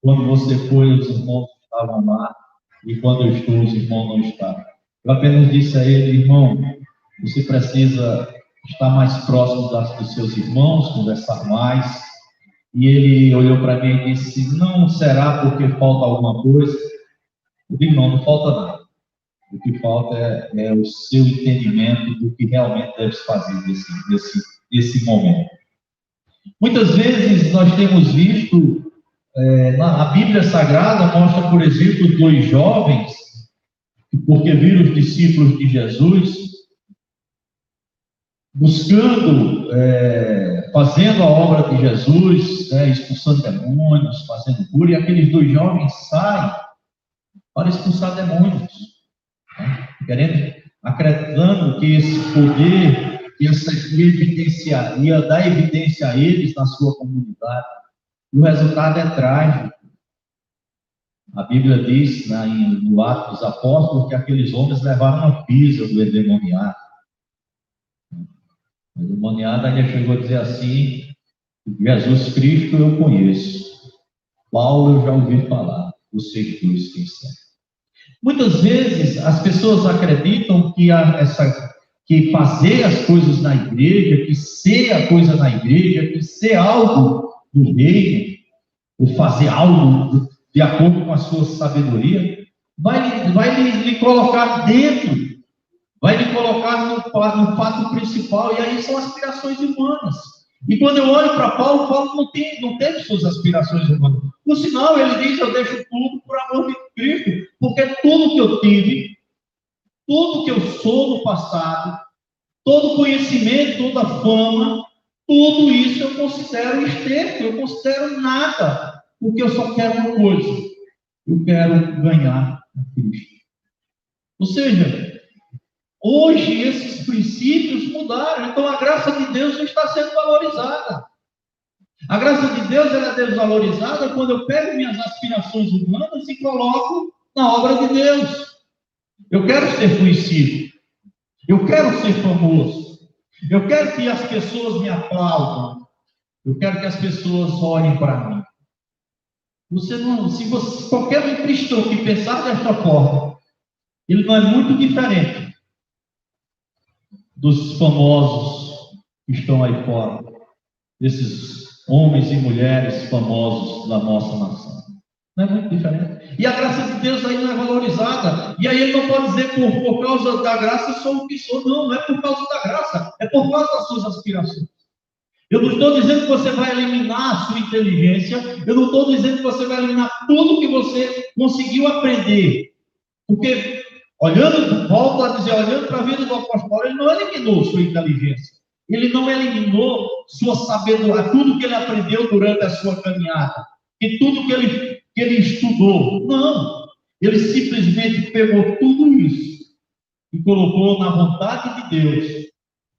Quando você foi, os irmãos estavam lá, e quando eu estou, os irmãos não estavam. Eu apenas disse a ele: irmão, você precisa estar mais próximo dos seus irmãos, conversar mais. E ele olhou para mim e disse: não será porque falta alguma coisa? Eu digo: não, não falta nada. O que falta é o seu entendimento do que realmente deve se fazer nesse momento. Muitas vezes nós temos visto, a Bíblia Sagrada mostra, por exemplo, dois jovens, porque viram os discípulos de Jesus, buscando, fazendo a obra de Jesus, expulsando demônios, fazendo cura, e aqueles dois jovens saem para expulsar demônios, acreditando que esse poder ia dar evidência a eles na sua comunidade. E o resultado é trágico. A Bíblia diz, no Atos dos Apóstolos, que aqueles homens levaram uma pisa do endemoniado. O endemoniado ainda chegou a dizer assim: Jesus Cristo eu conheço, Paulo eu já ouvi falar, vocês dois quem são. Muitas vezes as pessoas acreditam que fazer as coisas na igreja, que ser a coisa na igreja, que ser algo do reino, ou fazer algo de acordo com a sua sabedoria, vai lhe colocar dentro, vai lhe colocar no fato principal, e aí são aspirações humanas. E quando eu olho para Paulo, Paulo não teve suas aspirações humanas. No sinal, ele diz: eu deixo tudo por amor de Cristo, porque tudo que eu tive, tudo que eu sou no passado, todo conhecimento, toda fama, tudo isso eu considero esterco, eu considero nada, porque eu só quero uma coisa: eu quero ganhar a Cristo. Ou seja, hoje esses princípios mudaram, então a graça de Deus não está sendo valorizada. A graça de Deus ela é desvalorizada quando eu pego minhas aspirações humanas e coloco na obra de Deus. Eu quero ser conhecido, eu quero ser famoso, eu quero que as pessoas me aplaudam, eu quero que as pessoas olhem para mim. Qualquer cristão que pensar dessa forma, ele não é muito diferente dos famosos que estão aí fora, desses homens e mulheres famosos da nossa nação. Não é muito diferente. E a graça de Deus aí não é valorizada. E aí ele não pode dizer: por causa da graça eu sou o que sou. Não é por causa da graça, é por causa das suas aspirações. Eu não estou dizendo que você vai eliminar a sua inteligência, eu não estou dizendo que você vai eliminar tudo que você conseguiu aprender. Porque, volto a dizer, olhando para a vida do apóstolo Paulo, ele não eliminou sua inteligência. Ele não eliminou sua sabedoria, tudo que ele aprendeu durante a sua caminhada, e tudo que ele estudou. Não, ele simplesmente pegou tudo isso e colocou na vontade de Deus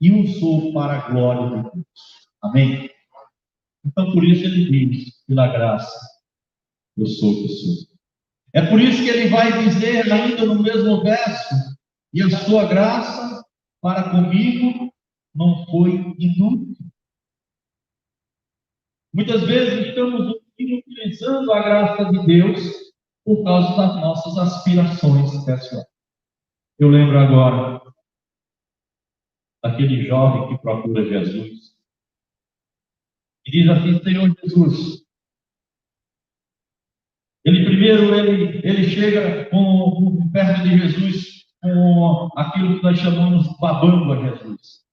e usou para a glória de Deus. Amém? Então, por isso ele diz: pela graça, eu sou o que sou. É por isso que ele vai dizer ainda no mesmo verso: e a sua graça para comigo não foi inútil. Muitas vezes estamos no inutilizando a graça de Deus por causa das nossas aspirações pessoais. Eu lembro agora daquele jovem que procura Jesus e diz assim: Senhor Jesus. Ele chega perto de Jesus com aquilo que nós chamamos babando a Jesus.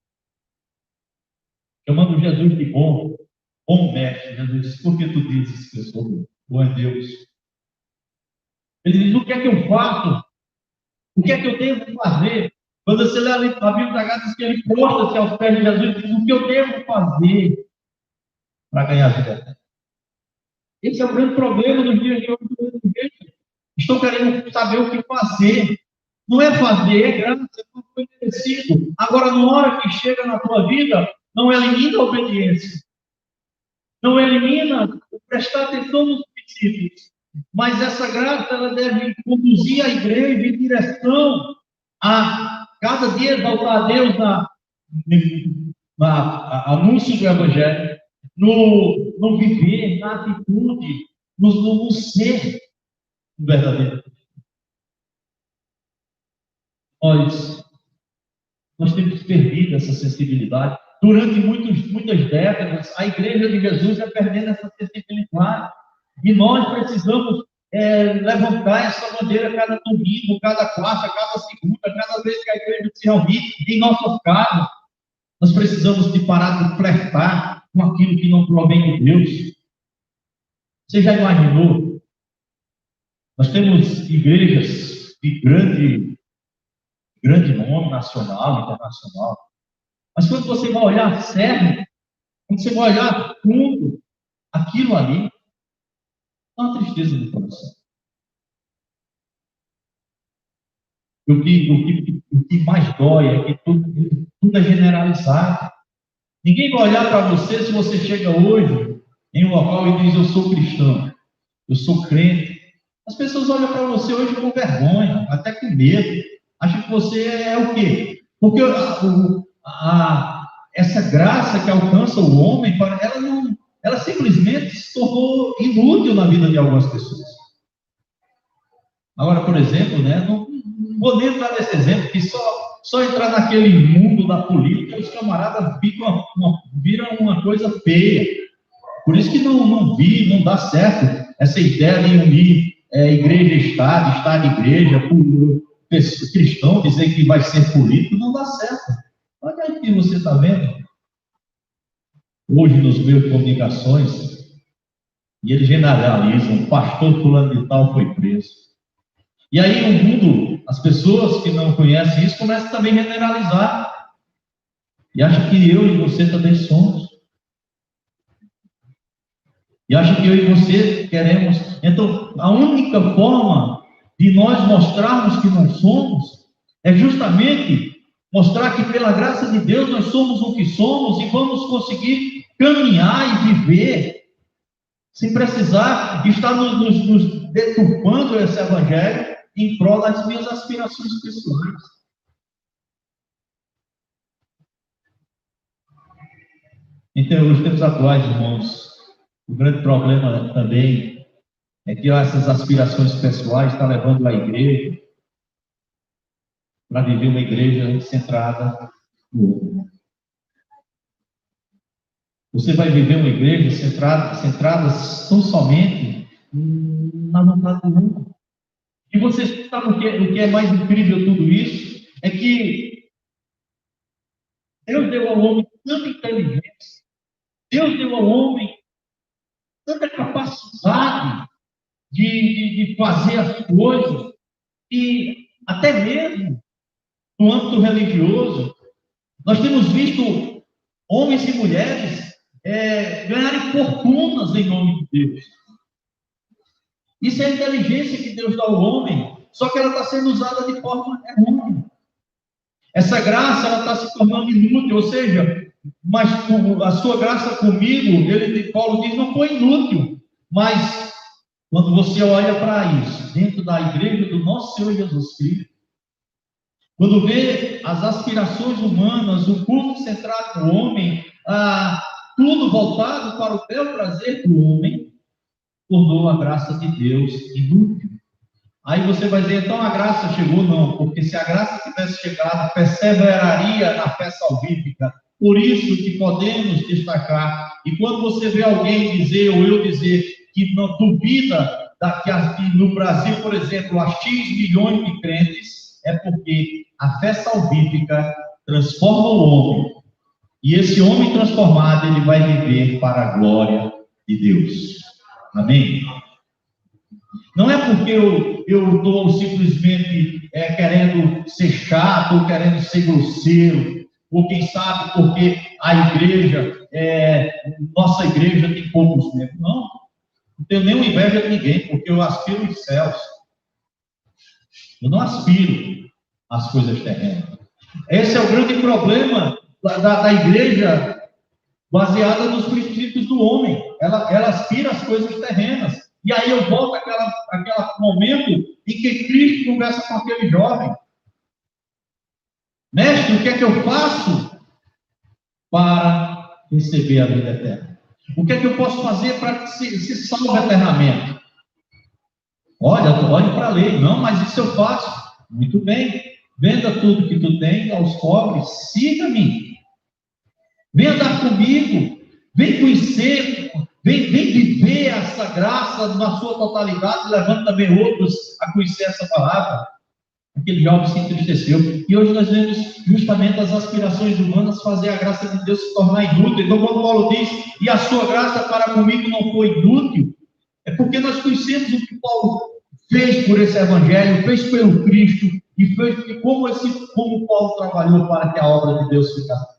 Chamando Jesus de bom mestre. Jesus, por que tu dizes que eu sou bom é Deus? Ele diz: o que é que eu faço? O que é que eu devo fazer? Quando você lê a Bíblia Sagrada, diz que ele prostra-se aos pés de Jesus e diz: o que eu devo fazer para ganhar a vida? Esse é o grande problema nos dias de hoje. Estão querendo saber o que fazer. Não é fazer, é graça, não foi merecido. Agora, na hora que chega na tua vida, não elimina a obediência. Não elimina o prestar atenção nos princípios. Mas essa graça, ela deve conduzir a igreja em direção a cada dia exaltar a Deus na anúncio do Evangelho, no viver, na atitude, no ser verdadeiro. Nós temos perdido essa sensibilidade. Durante muitas décadas, a Igreja de Jesus é perdendo essa sensibilidade. E nós precisamos levantar essa bandeira cada domingo, cada quarta, cada segunda, cada vez que a igreja se reunir em nossas casas. Nós precisamos de parar de flertar com aquilo que não provém de Deus. Você já imaginou? Nós temos igrejas de grande nome nacional, internacional. Mas quando você vai olhar sério, quando você vai olhar fundo, aquilo ali, dá uma tristeza no coração. O que mais dói é que tudo é generalizado. Ninguém vai olhar para você se você chega hoje em um local e diz: eu sou cristão, eu sou crente. As pessoas olham para você hoje com vergonha, até com medo. Acham que você é o quê? Porque essa graça que alcança o homem, ela simplesmente se tornou inútil na vida de algumas pessoas. Agora, por exemplo, não vou nem entrar nesse exemplo, que só entrar naquele mundo da política, os camaradas viram uma coisa feia. Por isso que não dá certo essa ideia de unir igreja e Estado e igreja, cristão dizer que vai ser político, não dá certo. Olha aí que você está vendo hoje nos meios de comunicações, e eles generalizam: o pastor fulano de tal foi preso. E aí o mundo, as pessoas que não conhecem isso, começam também a generalizar. E acham que eu e você também somos. E acham que eu e você queremos. Então, a única forma de nós mostrarmos que não somos é justamente mostrar que pela graça de Deus nós somos o que somos e vamos conseguir caminhar e viver sem precisar estar nos deturpando esse evangelho em prol das minhas aspirações pessoais. Então, nos tempos atuais, irmãos, o grande problema também é que essas aspirações pessoais estão levando a igreja para viver uma igreja centrada no outro. Você vai viver uma igreja centrada tão somente na vontade do mundo. E você sabe o que é mais incrível de tudo isso? É que Deus deu ao homem tanta inteligência, Deus deu ao homem tanta capacidade de fazer as coisas, e até mesmo no âmbito religioso, nós temos visto homens e mulheres ganharem fortunas em nome de Deus. Isso é a inteligência que Deus dá ao homem, só que ela está sendo usada de forma errônea. Essa graça, ela está se tornando inútil, ou seja, mas a sua graça comigo, Paulo diz, não foi inútil, mas quando você olha para isso, dentro da igreja do nosso Senhor Jesus Cristo, quando vê as aspirações humanas, o culto centrado no homem, tudo voltado para o bel prazer do homem, tornou a graça de Deus inútil. Aí você vai dizer, então a graça chegou? Não, porque se a graça tivesse chegado, perseveraria na fé salvífica. Por isso que podemos destacar, e quando você vê alguém dizer, ou eu dizer, que não duvida que no Brasil, por exemplo, há X milhões de crentes, é porque a fé salvífica transforma o homem. E esse homem transformado, ele vai viver para a glória de Deus. Amém? Não é porque eu estou simplesmente querendo ser chato, ou querendo ser grosseiro, ou quem sabe porque a igreja, nossa igreja tem poucos membros. Não tenho nenhuma inveja de ninguém, porque eu aspiro os céus. Eu não aspiro as coisas terrenas. Esse é o grande problema da igreja baseada nos princípios do homem. Ela aspira as coisas terrenas. E aí eu volto àquele momento em que Cristo conversa com aquele jovem. Mestre, o que é que eu faço para receber a vida eterna? O que é que eu posso fazer para que se salve eternamente? Olhe para a lei. Não, mas isso eu faço. Muito bem. Venda tudo que tu tem aos pobres. Siga-me. Vem andar comigo. Vem conhecer. Vem viver essa graça na sua totalidade, levando também outros a conhecer essa palavra. Aquele jovem se entristeceu. E hoje nós vemos justamente as aspirações humanas fazer a graça de Deus se tornar inútil. Então, quando Paulo diz, e a sua graça para comigo não foi inútil, é porque nós conhecemos o que Paulo fez por esse evangelho, fez pelo Cristo, e fez como Paulo trabalhou para que a obra de Deus ficasse.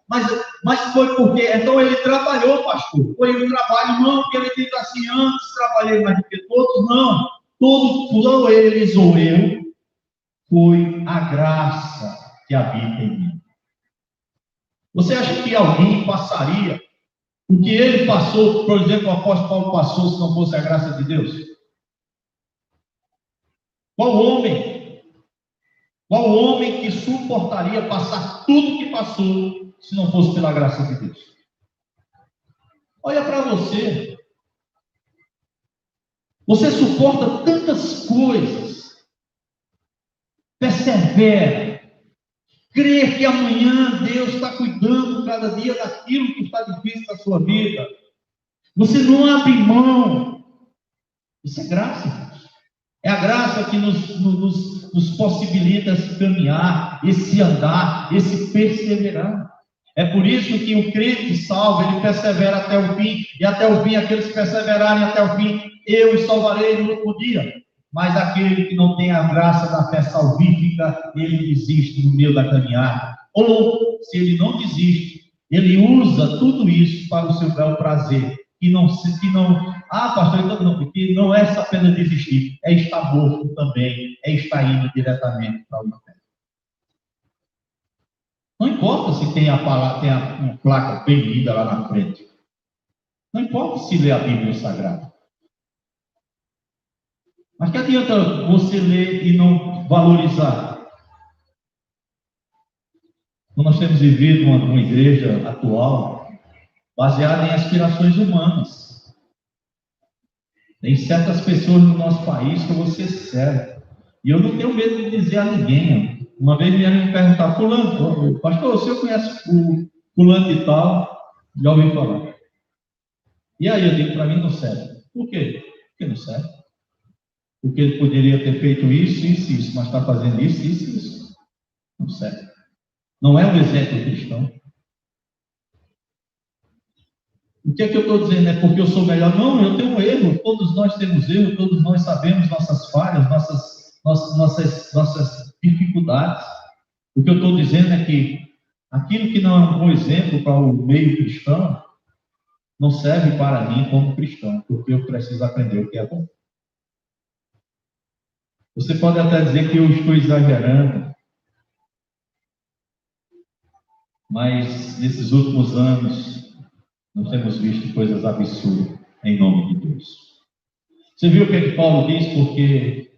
Mas foi porque, então ele trabalhou, pastor. Foi o trabalho, não, que ele diz assim, antes trabalhei mais do que todos, não. Todos, não eles ou eu, foi a graça que habita em mim. Você acha que alguém passaria o que ele passou, por exemplo, o apóstolo Paulo passou, se não fosse a graça de Deus? Qual homem que suportaria passar tudo que passou se não fosse pela graça de Deus? Olha para você. Você suporta tantas coisas. Persevera. Crer que amanhã Deus está cuidando cada dia daquilo que está difícil na sua vida. Você não abre mão. Isso é graça. É a graça que nos possibilita esse caminhar, esse andar, esse perseverar. É por isso que o crente salvo, ele persevera até o fim, e até o fim, aqueles que perseverarem até o fim, eu os salvarei no último dia. Mas aquele que não tem a graça da fé salvífica, ele desiste no meio da caminhada. Ou, se ele não desiste, ele usa tudo isso para o seu bel prazer. Pastor, então não, que não é apenas desistir, é estar morto também, é estar indo diretamente para o inferno. Não importa se tem uma placa bem lida lá na frente. Não importa se lê a Bíblia Sagrada. Mas que adianta você ler e não valorizar? Nós temos vivido uma igreja atual baseada em aspirações humanas. Tem certas pessoas no nosso país que eu vou ser sério. E eu não tenho medo de dizer a ninguém. Uma vez vieram me perguntar, fulano, pastor, o senhor conhece o fulano e tal? Já ouvi falar. E aí eu digo, para mim não serve. Por quê? Porque não serve. Porque ele poderia ter feito isso, mas está fazendo isso. Não serve. Não é um exemplo cristão. O que é que eu estou dizendo? É porque eu sou melhor? Não, eu tenho um erro. Todos nós temos erro, todos nós sabemos nossas falhas, nossas dificuldades. O que eu estou dizendo é que aquilo que não é um bom exemplo para o meio cristão, não serve para mim como cristão, porque eu preciso aprender o que é bom. Você pode até dizer que eu estou exagerando, mas nesses últimos anos, nós temos visto coisas absurdas em nome de Deus. Você viu o que Paulo diz porque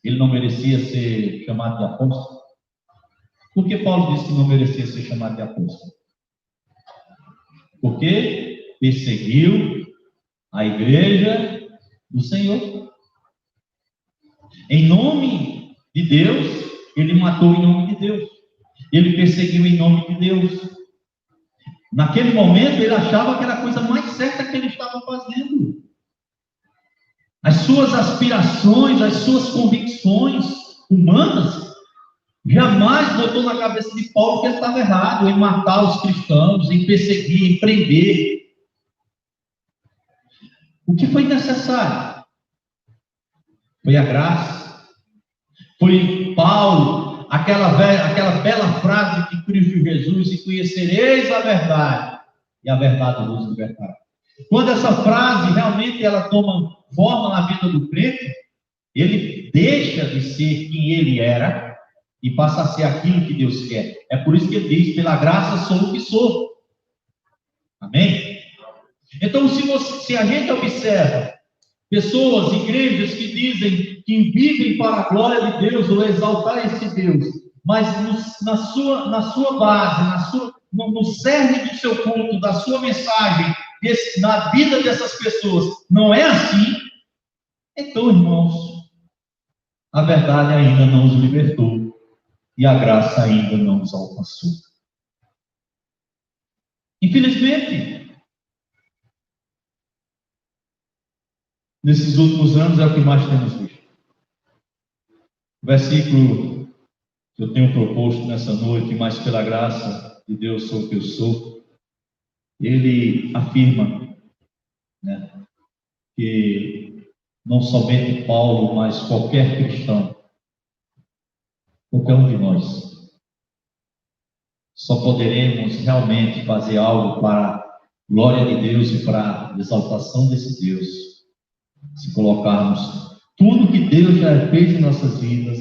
ele não merecia ser chamado de apóstolo? Por que Paulo disse que não merecia ser chamado de apóstolo? Porque perseguiu a igreja do Senhor. Em nome de Deus, ele matou em nome de Deus. Ele perseguiu em nome de Deus. Naquele momento, ele achava que era a coisa mais certa que ele estava fazendo. As suas aspirações, as suas convicções humanas, jamais botou na cabeça de Paulo que ele estava errado em matar os cristãos, em perseguir, em prender. O que foi necessário? Foi a graça. Foi Paulo, aquela bela frase de Cristo Jesus: e conhecereis a verdade, e a verdade vos libertará. Quando essa frase realmente ela toma forma na vida do crente, ele deixa de ser quem ele era e passa a ser aquilo que Deus quer. É por isso que ele diz: pela graça sou o que sou. Amém? Então, se a gente observa pessoas, igrejas que dizem que vivem para a glória de Deus ou exaltar esse Deus, mas na sua base, no cerne do seu culto, da sua mensagem, na vida dessas pessoas, não é assim, então, irmãos, a verdade ainda não os libertou e a graça ainda não os alcançou. Infelizmente, nesses últimos anos é o que mais temos visto. O versículo que eu tenho proposto nessa noite, mas pela graça de Deus sou o que eu sou, ele afirma, né, que não somente Paulo, mas qualquer cristão, qualquer um de nós, só poderemos realmente fazer algo para a glória de Deus e para a exaltação desse Deus, se colocarmos tudo que Deus já fez em nossas vidas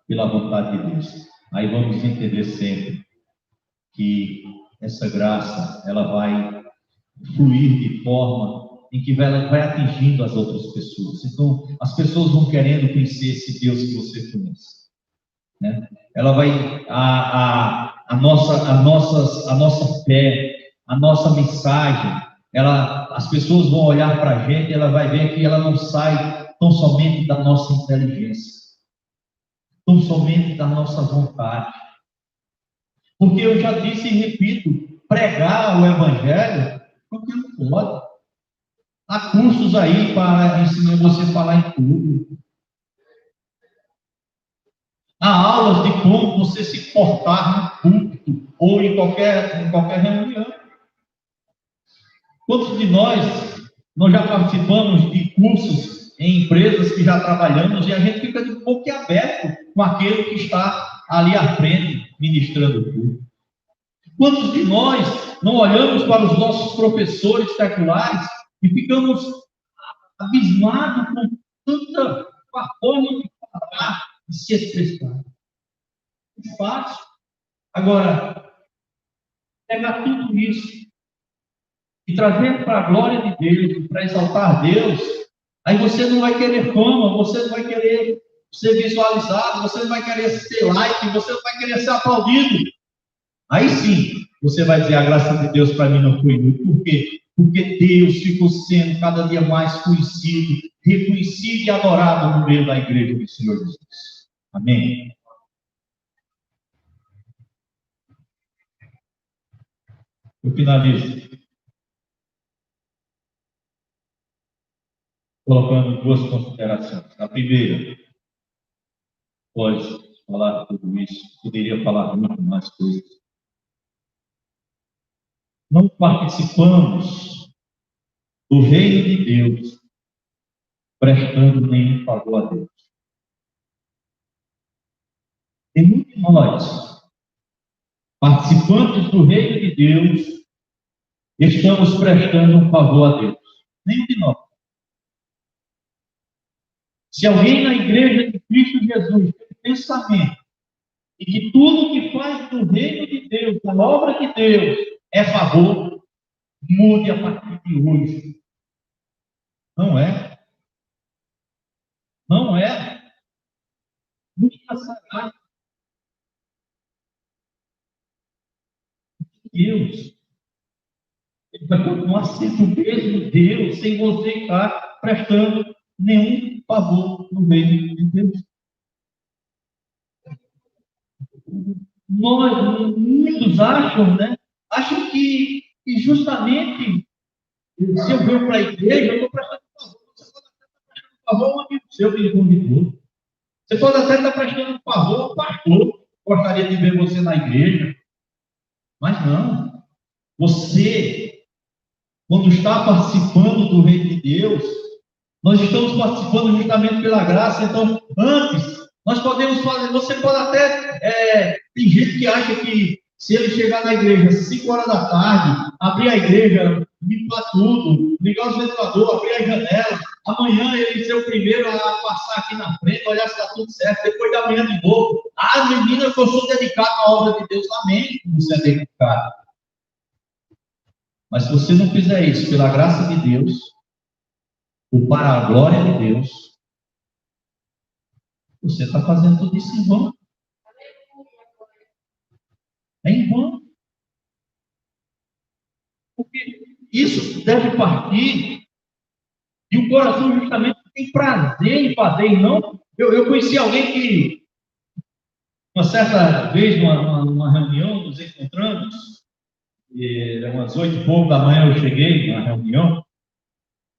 pela vontade de Deus. Aí vamos entender sempre que essa graça, ela vai fluir de forma em que ela vai atingindo as outras pessoas. Então, as pessoas vão querendo conhecer esse Deus que você conhece, né? Ela vai, a nossa fé, a nossa mensagem, as pessoas vão olhar para a gente e ela vai ver que ela não sai tão somente da nossa inteligência, tão somente da nossa vontade. Porque eu já disse e repito, pregar o Evangelho, qualquer um pode. Há cursos aí para ensinar você a falar em público. Há aulas de como você se portar no púlpito ou em qualquer reunião. Quantos de nós já participamos de cursos em empresas que já trabalhamos e a gente fica de boquiaberto com aquele que está ali à frente ministrando o culto? Quantos de nós não olhamos para os nossos professores seculares e ficamos abismados com a forma de falar, de se expressar? É fácil. Agora, pegar tudo isso e trazer para a glória de Deus, para exaltar Deus, aí você não vai querer fama, você não vai querer ser visualizado, você não vai querer ser like, você não vai querer ser aplaudido. Aí sim, você vai dizer: a graça de Deus para mim não foi inútil. Por quê? Porque Deus ficou sendo cada dia mais conhecido, reconhecido e adorado no meio da igreja do Senhor Jesus. Amém? Eu finalizo colocando duas considerações. A primeira, após falar tudo isso, poderia falar muito mais coisas. Não participamos do reino de Deus prestando nenhum favor a Deus. E muitos de nós, participantes do reino de Deus, estamos prestando um favor a Deus. Nenhum de nós. Se alguém na igreja de Cristo Jesus tem pensamento e que tudo que faz do reino de Deus, da obra de Deus, é favor, mude a partir de hoje. Não é. Não é. Nunca será. Deus. Ele vai continuar sendo o mesmo Deus sem você estar prestando nenhum pavor no reino de Deus. Muitos acham, né? Acham que justamente se eu venho para a igreja, eu estou prestando favor a um amigo seu que lhe convidou. Você pode até estar prestando favor ao pastor, gostaria de ver você na igreja, mas não. Você, quando está participando do reino de Deus, nós estamos participando justamente pela graça. Então, antes, nós podemos fazer, você pode até, tem gente que acha que se ele chegar na igreja às 5 horas da tarde, abrir a igreja, limpar tudo, ligar os ventiladores, abrir a janela, amanhã ele ser o primeiro a passar aqui na frente, olhar se está tudo certo, depois da manhã de novo, menina, que eu sou dedicado à obra de Deus, amém, você é dedicado. Mas se você não fizer isso pela graça de Deus, ou para a glória de Deus, você está fazendo tudo isso em vão. É em vão. Porque isso deve partir de um coração justamente que tem prazer em fazer, e não. Eu conheci alguém que, uma certa vez, numa reunião, nos encontramos, eram umas 8h da manhã eu cheguei na reunião,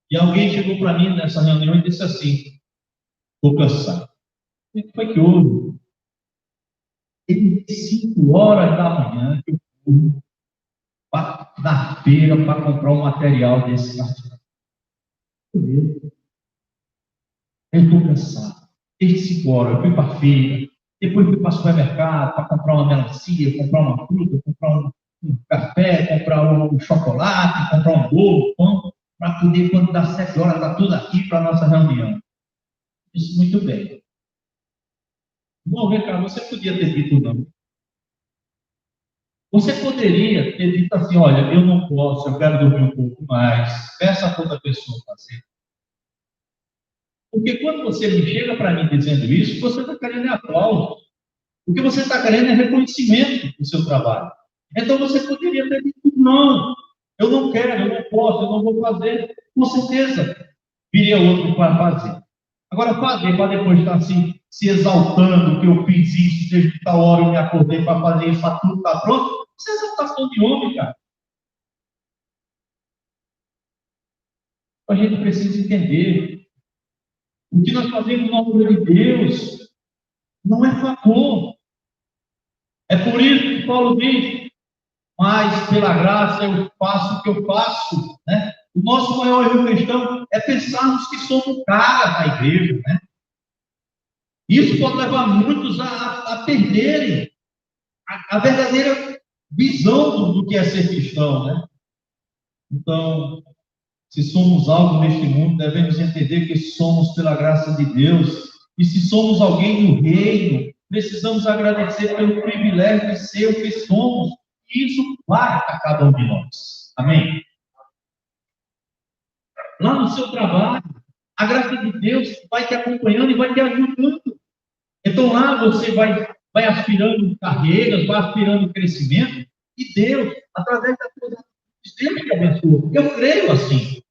e alguém chegou para mim nessa reunião e disse assim: estou cansado. O que foi que houve? Ele 5 horas da manhã que eu fui na feira para comprar um material desse cartão. Eu estou cansado. Desde 5 horas eu fui para a feira, depois fui para o supermercado para comprar uma melancia, comprar uma fruta, comprar um café, comprar um chocolate, comprar um bolo, pão, para poder, quando dá 7 horas, dar tudo aqui para a nossa reunião. Isso muito bem. Bom, vem cá, você podia ter dito não. Você poderia ter dito assim: olha, eu não posso, eu quero dormir um pouco mais, peça a outra pessoa fazer. Porque quando você me chega para mim dizendo isso, você está querendo aplauso. O que você está querendo é reconhecimento do seu trabalho. Então você poderia ter dito: não, eu não quero, eu não posso, eu não vou fazer. Com certeza, viria outro para fazer. Agora, fazer para depois estar assim, se exaltando que eu fiz isso, desde tal hora eu me acordei para fazer isso, para tudo está pronto. Isso é exaltação de homem, cara. A gente precisa entender: o que nós fazemos na obra de Deus não é favor. É por isso que Paulo diz: mas pela graça eu faço o que eu faço, né? O nosso maior erro cristão é pensarmos que somos cara da igreja, né? Isso pode levar muitos a perderem a verdadeira visão do que é ser cristão, né? Então, se somos algo neste mundo, devemos entender que somos pela graça de Deus. E se somos alguém do reino, precisamos agradecer pelo privilégio de ser o que somos. E isso vai a cada um de nós. Amém? Lá no seu trabalho, a graça de Deus vai te acompanhando e vai te ajudando. Então lá você vai aspirando carreiras, vai aspirando crescimento. E Deus, através das suas atitudes, Deus te abençoa. Eu creio assim.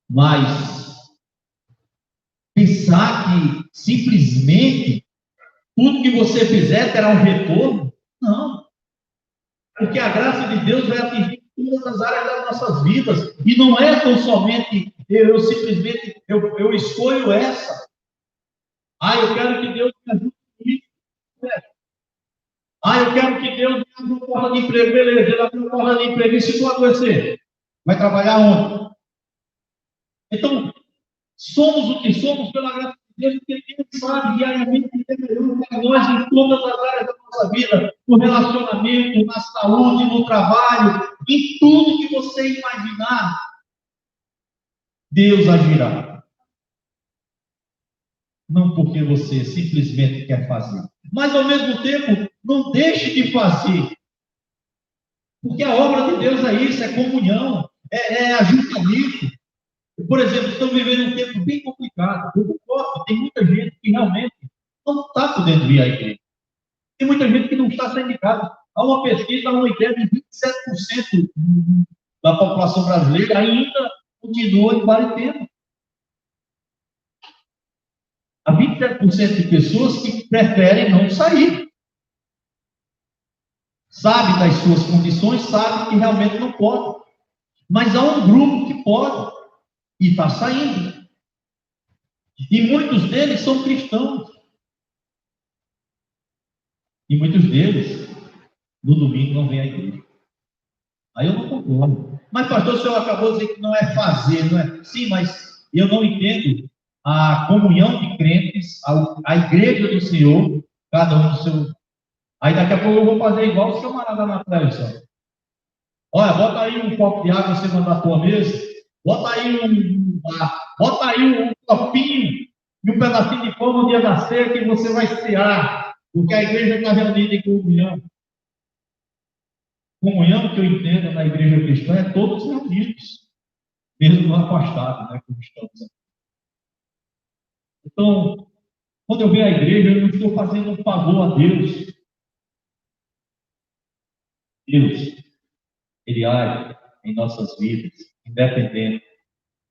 Mas pensar que simplesmente tudo que você fizer terá um retorno, não. Porque a graça de Deus vai atingir todas as áreas das nossas vidas. E não é tão somente eu simplesmente eu escolho essa. Eu quero que Deus me ajude com isso. Eu quero que Deus me abra uma porta de emprego. Beleza, ele abriu uma porta de emprego. E se tu adoecer? Vai trabalhar onde? Então, somos o que somos pela graça de Deus, porque Deus sabe diariamente que é melhor para nós em todas as áreas da nossa vida, no relacionamento, na saúde, no trabalho, em tudo que você imaginar, Deus agirá. Não porque você simplesmente quer fazer, mas ao mesmo tempo, não deixe de fazer. Porque a obra de Deus é isso, é comunhão, é ajuntamento. Por exemplo, estamos vivendo um tempo bem complicado. Eu concordo, tem muita gente que realmente não está podendo vir à igreja. Tem muita gente que não está saindo de casa. Há uma pesquisa, há uma ideia de 27% da população brasileira ainda continua em quarentena. Há 27% de pessoas que preferem não sair. Sabe das suas condições, sabe que realmente não pode. Mas há um grupo que pode e está saindo. E muitos deles são cristãos. E muitos deles, no domingo, não vêm à igreja. Aí eu não concordo. Mas, pastor, o senhor acabou de dizer que não é fazer, não é? Sim, mas eu não entendo a comunhão de crentes, a igreja do Senhor, cada um no seu. Aí daqui a pouco eu vou fazer igual o camarada na televisão. Olha, bota aí um copo de água em cima da tua mesa, bota aí bota aí um copinho e um pedacinho de pão no dia da ceia que você vai cear, porque a igreja está reunida em comunhão. Comunhão que eu entendo na igreja cristã é todos reunidos, mesmo afastados, né, como estamos aqui. Então, quando eu venho à igreja, eu não estou fazendo um favor a Deus. Deus, Ele age em nossas vidas, independente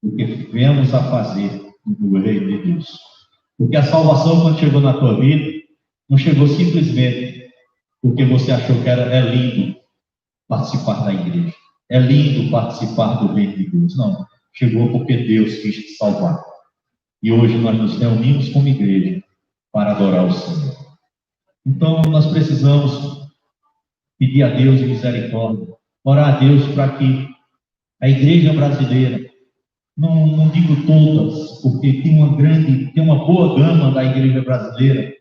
do que vemos a fazer no reino de Deus. Porque a salvação, quando chegou na tua vida, não chegou simplesmente porque você achou que é lindo participar da igreja. É lindo participar do reino de Deus. Não. Chegou porque Deus quis te salvar. E hoje nós nos reunimos como igreja para adorar o Senhor. Então, nós precisamos pedir a Deus misericórdia, orar a Deus para que a igreja brasileira, não digo todas, porque tem uma boa gama da igreja brasileira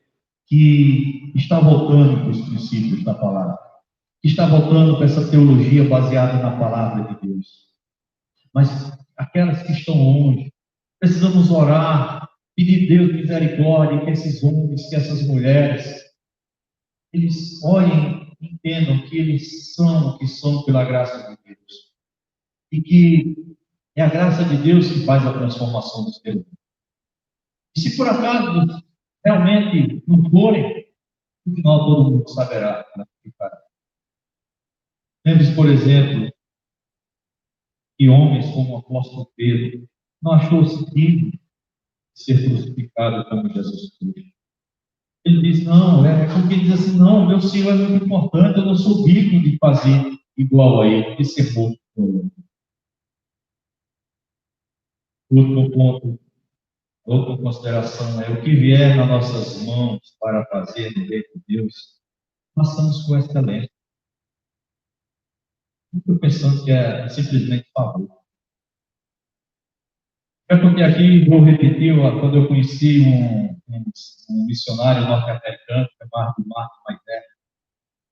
que está voltando para os princípios da palavra, que está voltando para essa teologia baseada na palavra de Deus. Mas aquelas que estão longe, precisamos orar, pedir a Deus misericórdia, que esses homens, que essas mulheres, eles olhem e entendam que eles são o que são pela graça de Deus. E que é a graça de Deus que faz a transformação dos seres humanos. E se por acaso realmente não forem, no final todo mundo saberá. Lembre-se, por exemplo, que homens como o apóstolo Pedro não achou-se digno de ser crucificado como Jesus Cristo. Ele diz, não, é como quem diz assim, não, meu Senhor é muito importante, eu não sou digno de fazer igual a ele, de ser morto por ele. Último ponto, outra consideração é o que vier nas nossas mãos para fazer no reino de Deus, façamos com excelência. Não estou pensando que é simplesmente favor. Eu contei aqui, vou repetir, quando eu conheci um missionário norte-americano, chamado Mark Maidel.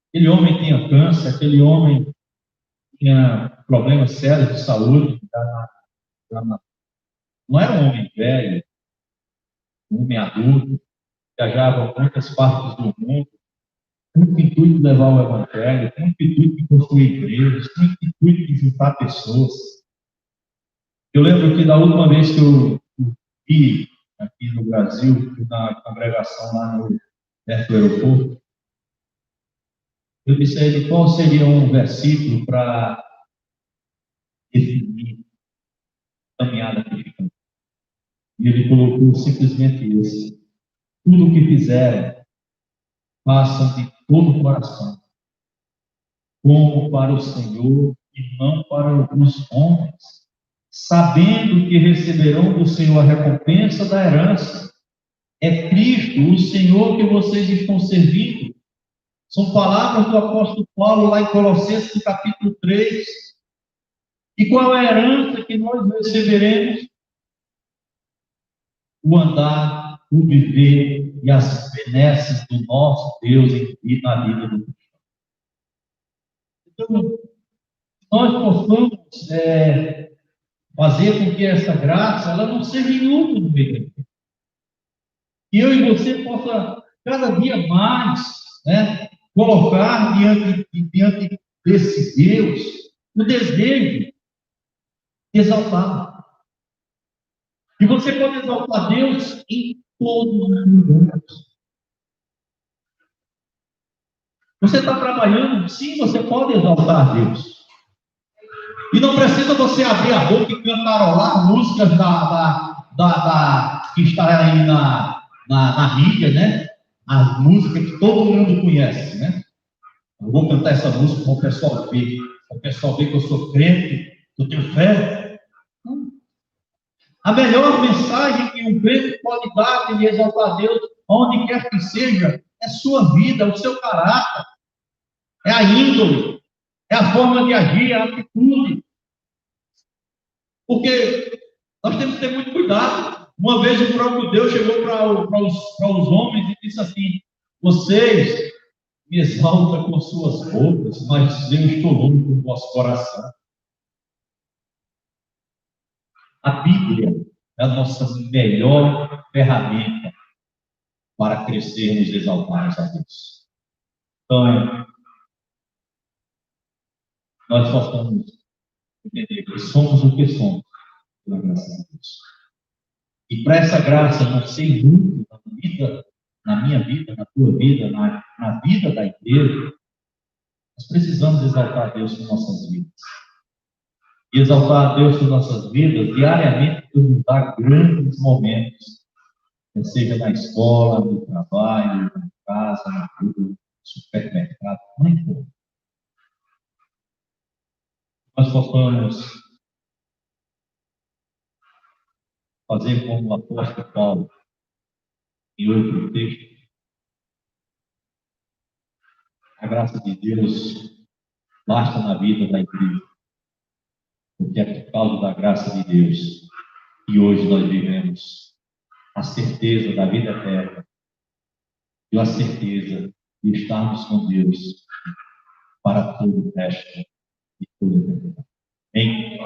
Aquele homem tinha câncer, aquele homem tinha problemas sérios de saúde. Não era um homem velho, um homem adulto, viajava a muitas partes do mundo, com o intuito de levar o evangelho, com o intuito de construir igrejas, com o intuito de juntar pessoas. Eu lembro que da última vez que eu vi aqui no Brasil, na congregação lá perto do aeroporto, eu disse a ele qual seria um versículo para definir a caminhada cristã. E ele colocou simplesmente esse: tudo o que fizerem, façam de todo o coração, como para o Senhor e não para os homens, sabendo que receberão do Senhor a recompensa da herança. É Cristo, o Senhor, que vocês estão servindo. São palavras do apóstolo Paulo lá em Colossenses, capítulo 3. E qual é a herança que nós receberemos? O andar, o viver e as benesses do nosso Deus e na vida do cristão. Então, nós possamos fazer com que essa graça ela não seja inútil no meio da vida. Que eu e você possa cada dia mais, né, colocar diante desse Deus o desejo de exaltar. E você pode exaltar Deus em todos os lugares. Você está trabalhando? Sim, você pode exaltar Deus. E não precisa você abrir a boca e cantarolar músicas que está aí na mídia, né? A música que todo mundo conhece, né? Eu vou cantar essa música para o pessoal ver. Para o pessoal ver que eu sou crente, que eu tenho fé. A melhor mensagem que um crente pode dar e exaltar a Deus, onde quer que seja, é sua vida, o seu caráter, é a índole, é a forma de agir, é a atitude. Porque nós temos que ter muito cuidado. Uma vez o próprio Deus chegou para os homens e disse assim: vocês me exaltam com suas bocas, mas eu estou longe do vosso coração. A Bíblia é a nossa melhor ferramenta para crescermos e exaltarmos a Deus. Então, nós possamos entender que somos o que somos, pela graça de Deus. E para essa graça não ser inútil na minha vida, na tua vida, na vida da igreja, nós precisamos exaltar a Deus com nossas vidas. E exaltar a Deus com nossas vidas, diariamente, nos dá grandes momentos, seja na escola, no trabalho, na casa, na rua, no supermercado, não importa. Nós possamos fazer como o apóstolo Paulo, em outro texto. A graça de Deus basta na vida da igreja, porque é por causa da graça de Deus que hoje nós vivemos a certeza da vida eterna e a certeza de estarmos com Deus para todo o resto de toda a eternidade. Amém?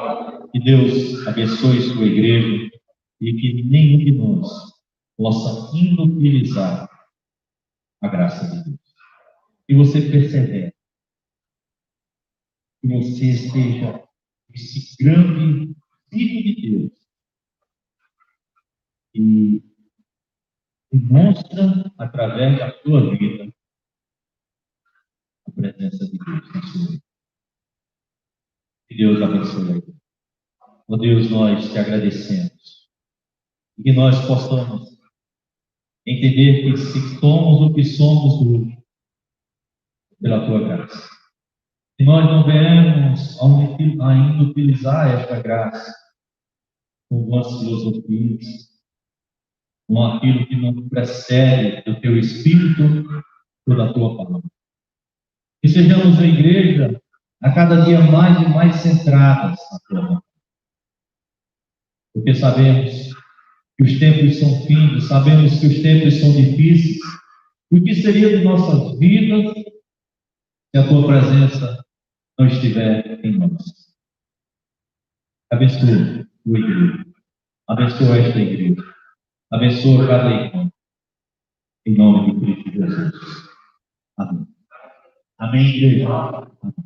Que Deus abençoe sua igreja e que nenhum de nós possa inutilizar a graça de Deus. Que você persevere, que você seja esse grande filho de Deus e demonstra através da sua vida a presença de Deus na sua vida. Que Deus abençoe. Ó Deus, nós te agradecemos e que nós possamos entender que se somos o que somos hoje, pela tua graça. Se nós não viemos ainda utilizar esta graça com as filosofias, com aquilo que não precede do teu Espírito ou da tua palavra. Que sejamos a igreja a cada dia mais e mais centradas na tua palavra. Porque sabemos que os tempos são findos, sabemos que os tempos são difíceis. E o que seria de nossas vidas se a tua presença não estiver em nós? Abençoa a tua igreja. Abençoa esta igreja. Abençoa cada irmão. Em nome de Cristo Jesus. Amém. Amém, igreja. Amém.